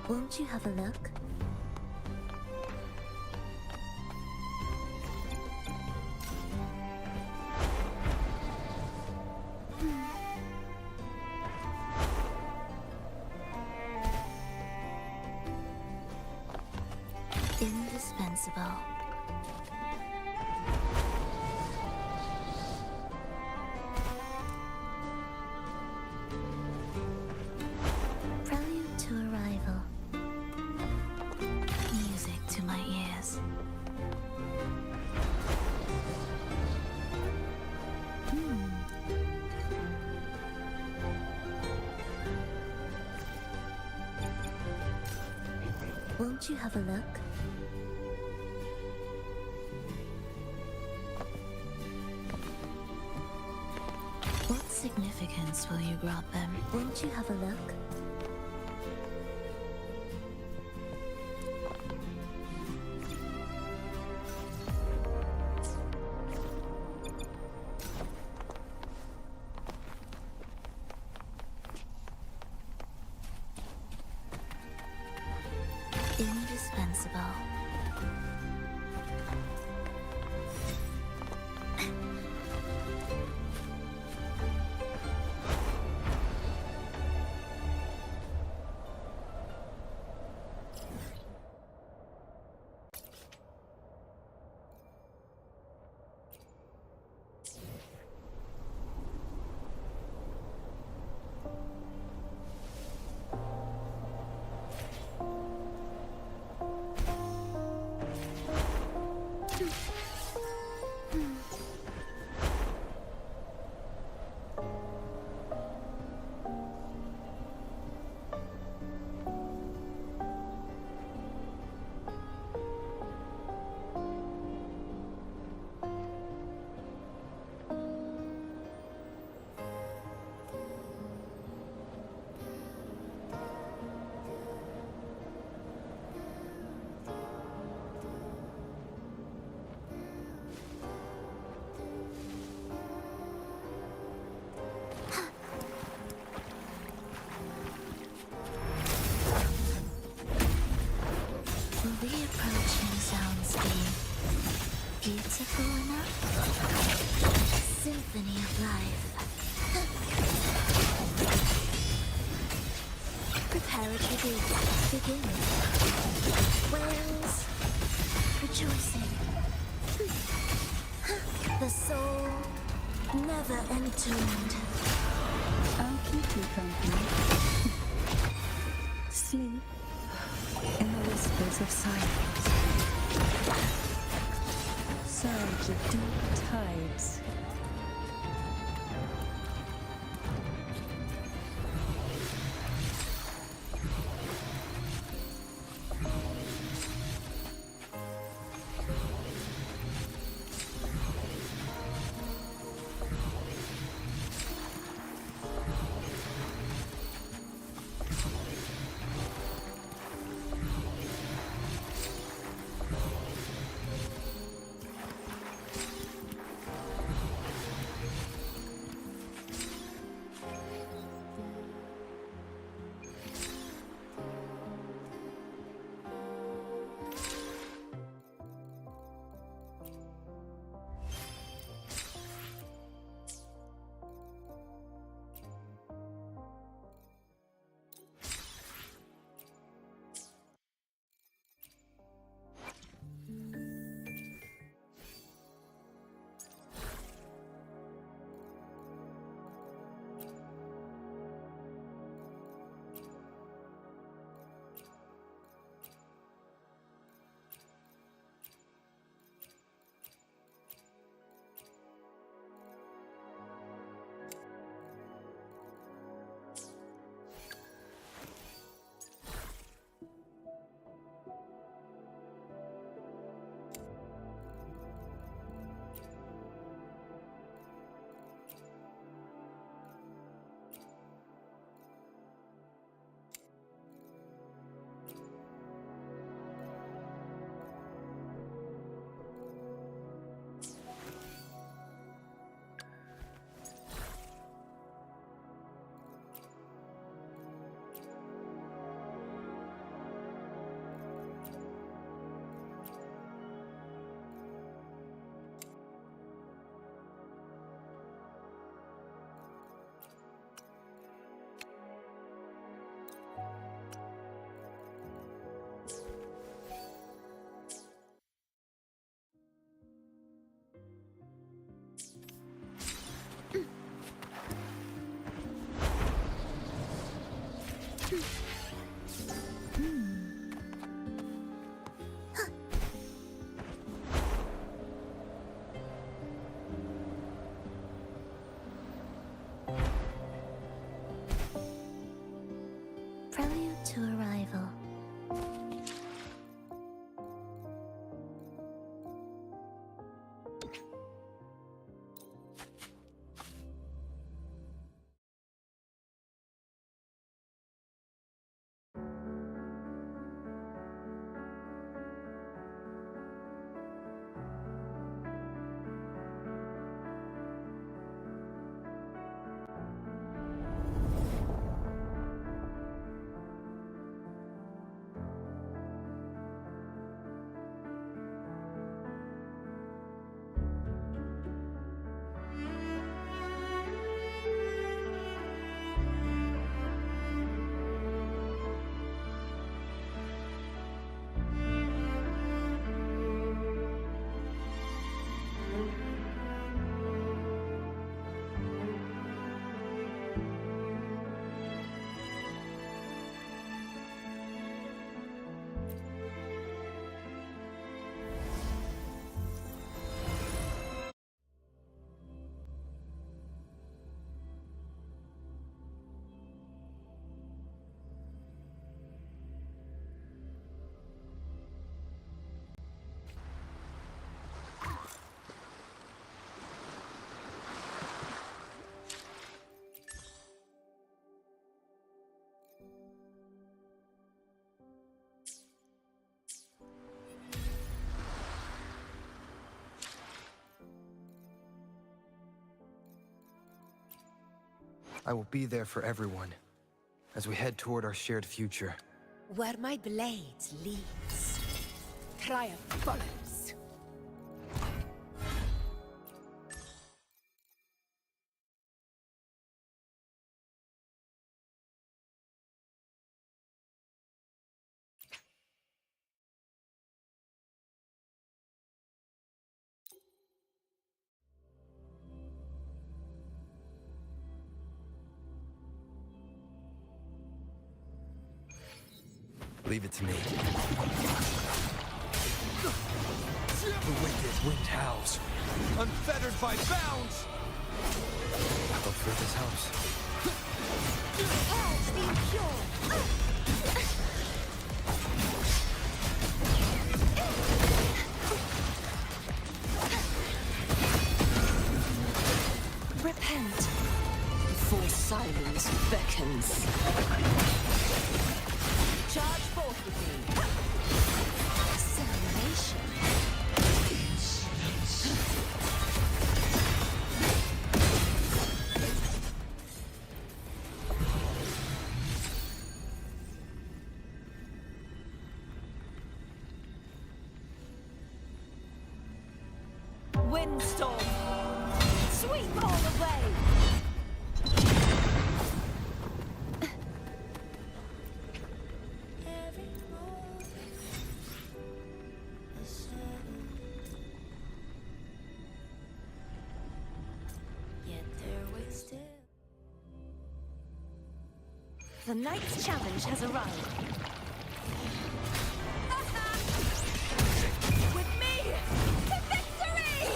Won't you have a look? Indispensable. Prelude to arrival. Music to my ears. Won't you have a look? What significance will you grant them? Won't you have a look? Indispensable. Will the approaching sounds be beautiful enough? Symphony of life. Preparatory beats begin. Wails, rejoicing. The soul never entombed. I'll keep you company. Sleep in the whispers of silence. Surge of deep tides. Prelude to arrival. I will be there for everyone as we head toward our shared future. Where my blade leads, triumph follows. Leave it to me. The wicked wind howls, unfettered by bounds! Look for this house. Purge the impure! Repent, for silence beckons. Charge forth with me. Acceleration. Windstorm! Sweep all away! The Knight's challenge has arrived. With me, to victory!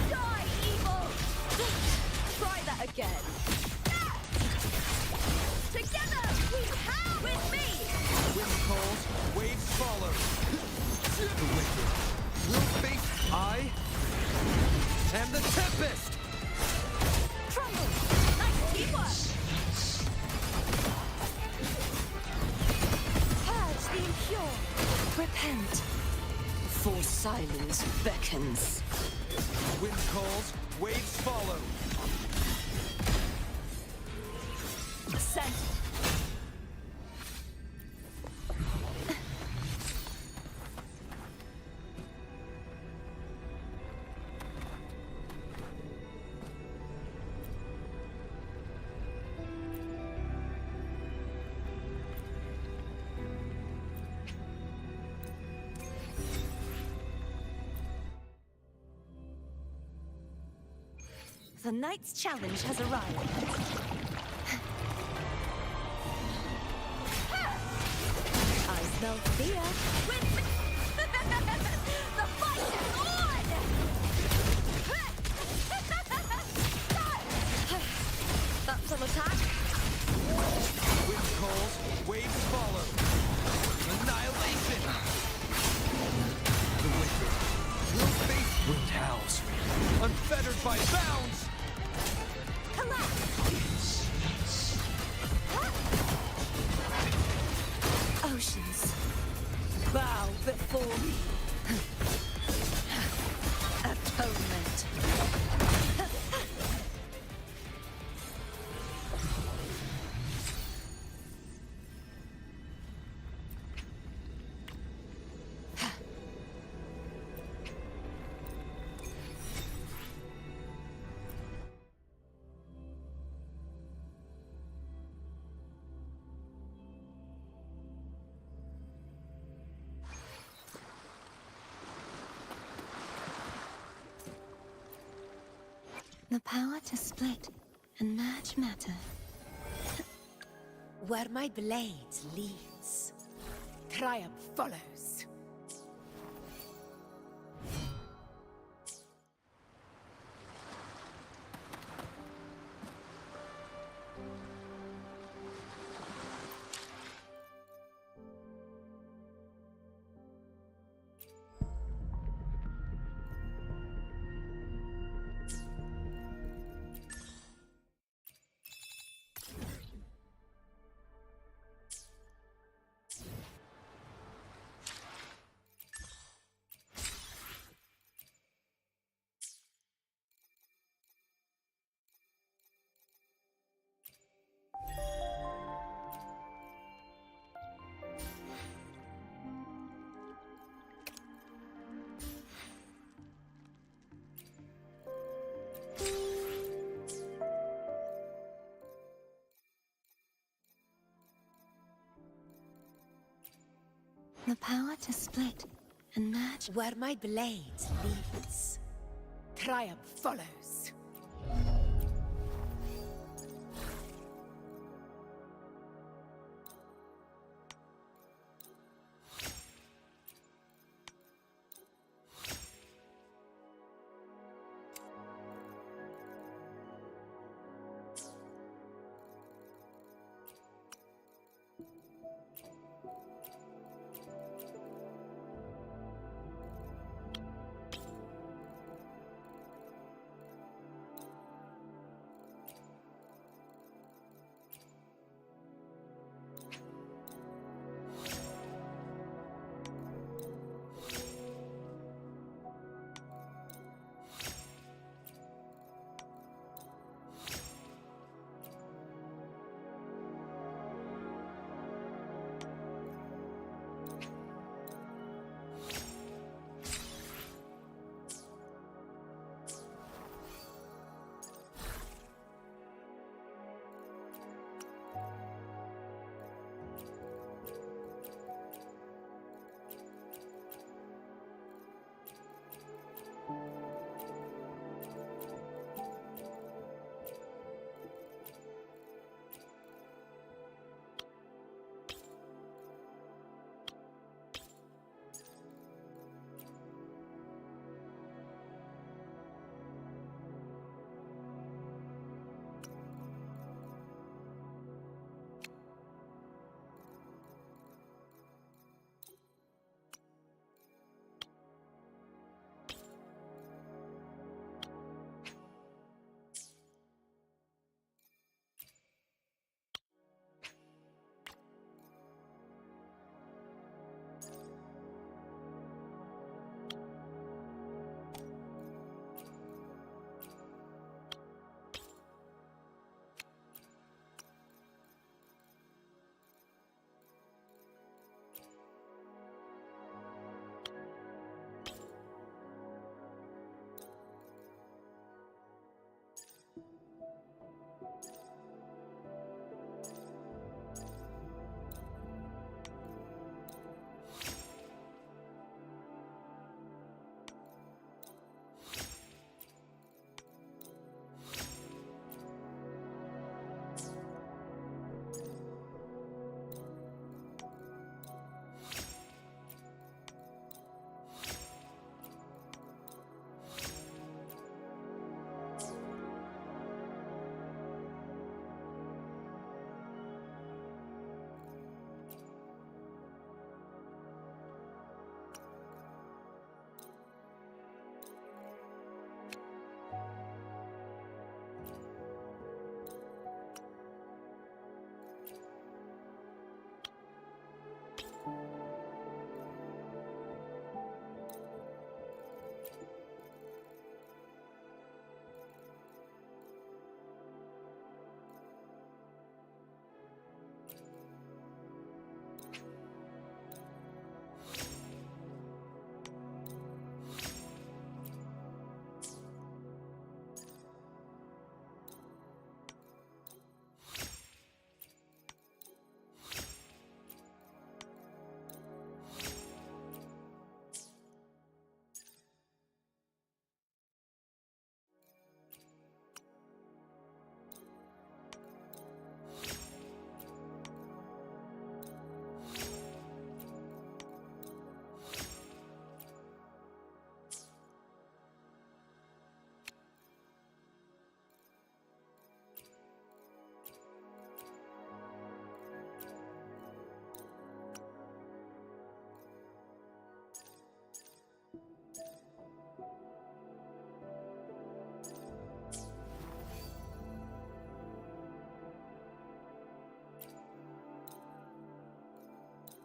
Die, evil! Try that again. Together, we have with me! Wind calls, waves follow. The wicked will face I and the tempest! Crumble! Nice teamwork! Purge the impure! Repent, for silence beckons. Wind calls, waves follow. Ascent! The Knight's challenge has arrived. smell fear. The fight is on! That's an attack. Wind calls, waves follow. Annihilation! The wicked will face wind howls, unfettered by bounds! Oceans, bow before me. Atonement. The power to split and merge matter. Where my blade leads, triumph follows. The power to split and merge. Where my blade leads, triumph follows.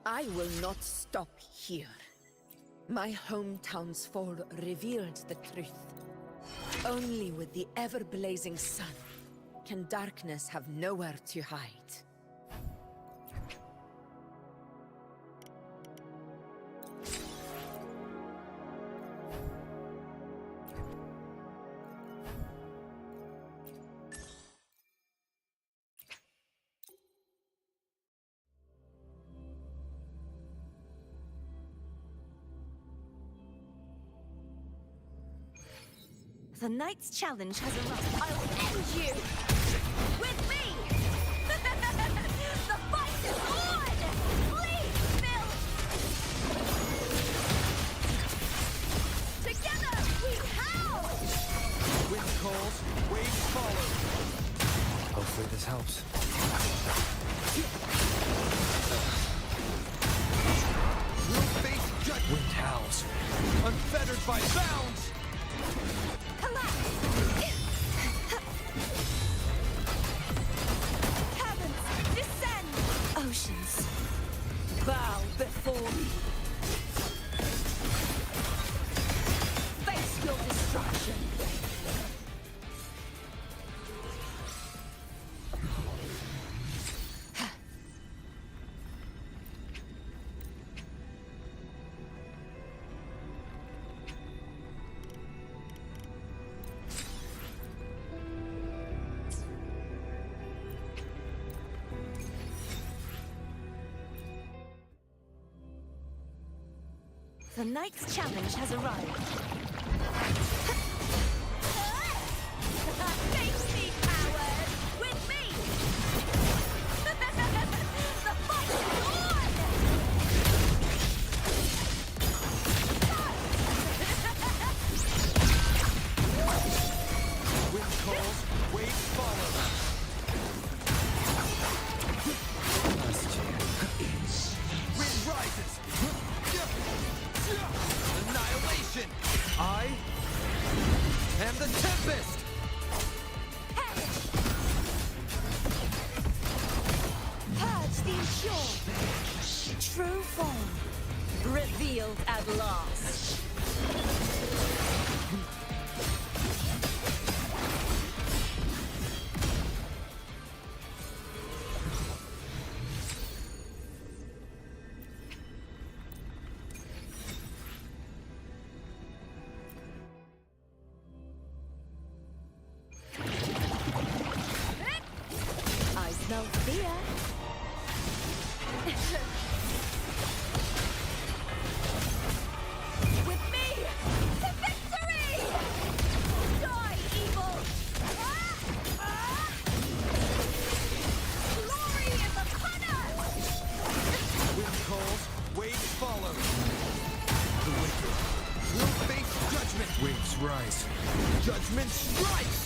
I will not stop here. My hometown's fall revealed the truth. Only with the ever-blazing sun can darkness have nowhere to hide. The Knight's challenge has arrived. I will end you! With me! The fight is on! Please, Bill! Together, we howl! Wind calls, waves follow. Hopefully this helps. We'll face judgment. Wind howls, unfettered by bounds. Heavens, descend! Oceans, bow before me. Face your destruction! The Knight's challenge has arrived. Face me, coward! With me! The fight is on! Wind calls, waves follow. Wind rises. Annihilation! I am the Tempest! Purge the impure. True form. Revealed at last. I smell fear. With me to victory! Die, evil! Glory is upon us! Wind calls, waves follow. The wicked will face judgment. Waves rise. Judgment strikes!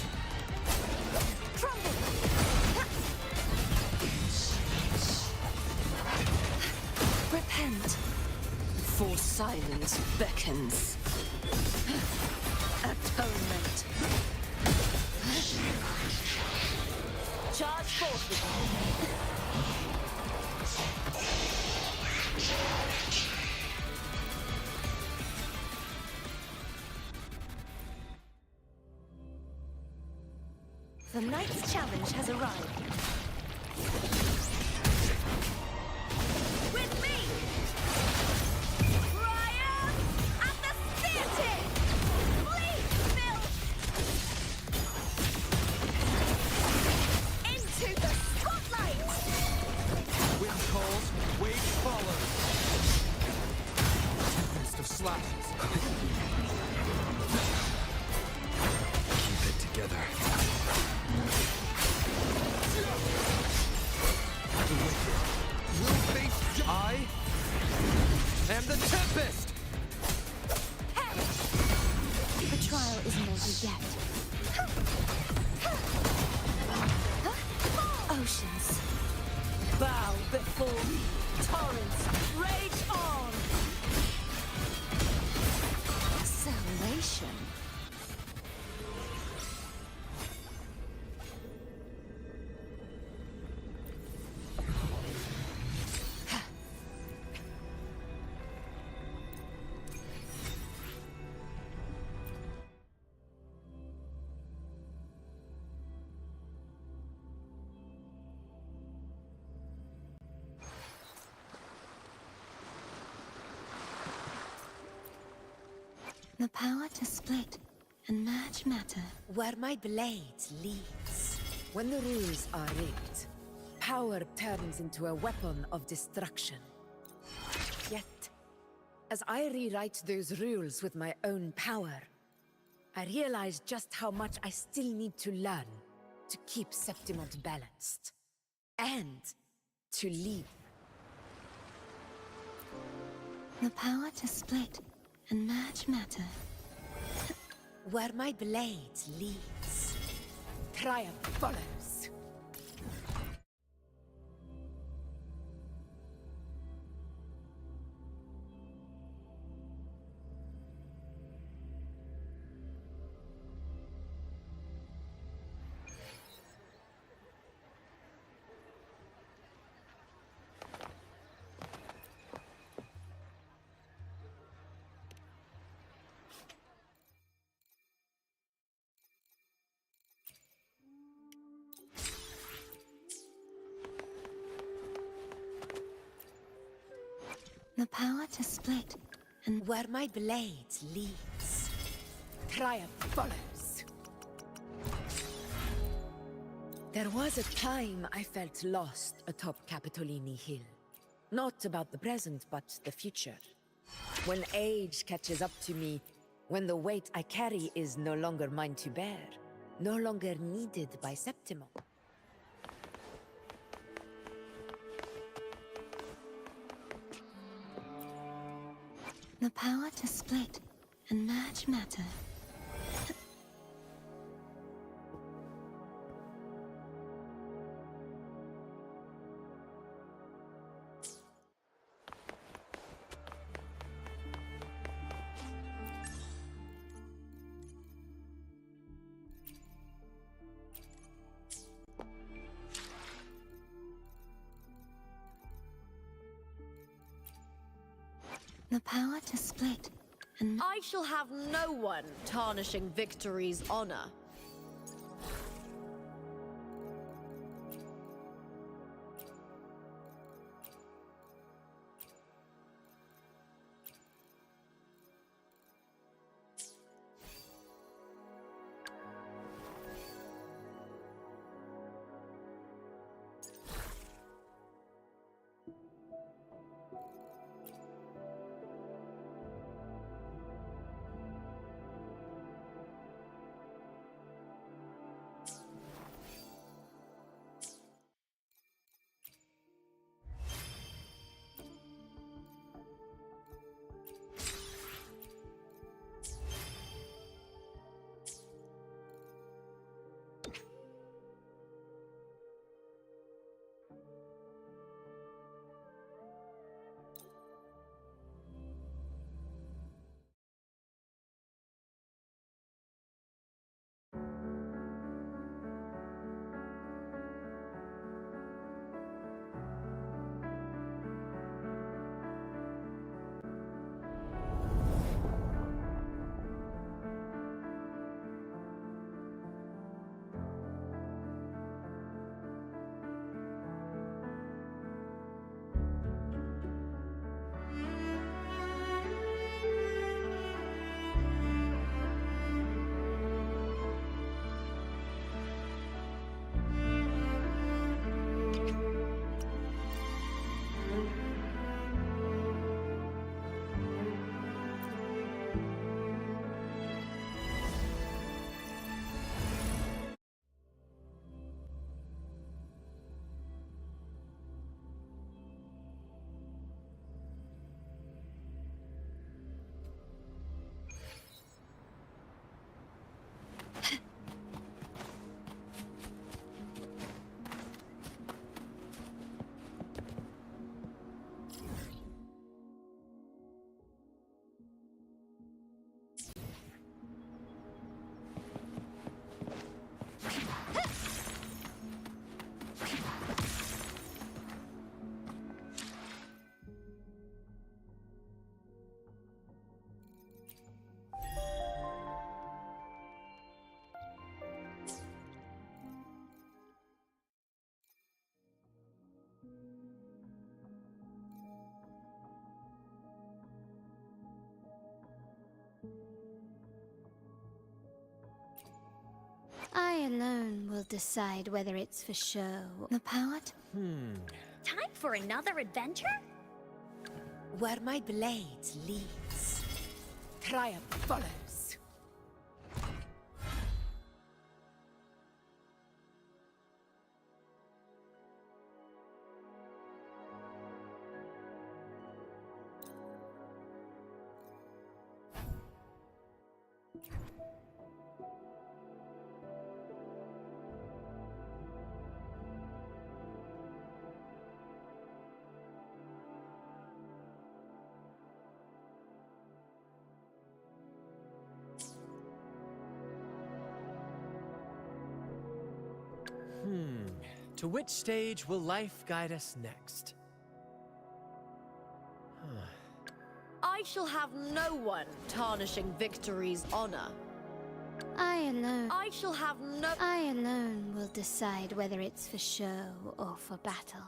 Repent, for silence beckons. Atonement. Charge forth with The Knight's challenge has arrived. With me! Triumph at the theatre! Please, Bill! Into the spotlight! Wind calls, waves follow. Tempest of slashes. Keep it together. The wicked will face I am the Tempest! The trial isn't over yet. Oceans, bow before me. Torrents, rage on. Salvation. The power to split and merge matter. Where my blade leads. When the rules are rigged, power turns into a weapon of destruction. Yet, as I rewrite those rules with my own power, I realize just how much I still need to learn to keep Septimont balanced. And to lead. The power to split and merge matter. Where my blade leads, triumph follows. The power to split and where my blade leads, triumph follows. There was a time I felt lost atop Capitolini Hill. Not about the present, but the future. When age catches up to me, when the weight I carry is no longer mine to bear, no longer needed by Septimont. the power to split and merge matter. The power to split and... I shall have no one tarnishing Victory's honor. alone will decide whether it's for show. The power to... Time for another adventure? Where my blade leads, triumph follows. To which stage will life guide us next? I shall have no one tarnishing victory's honor. I alone... I shall have no... I alone will decide whether it's for show or for battle.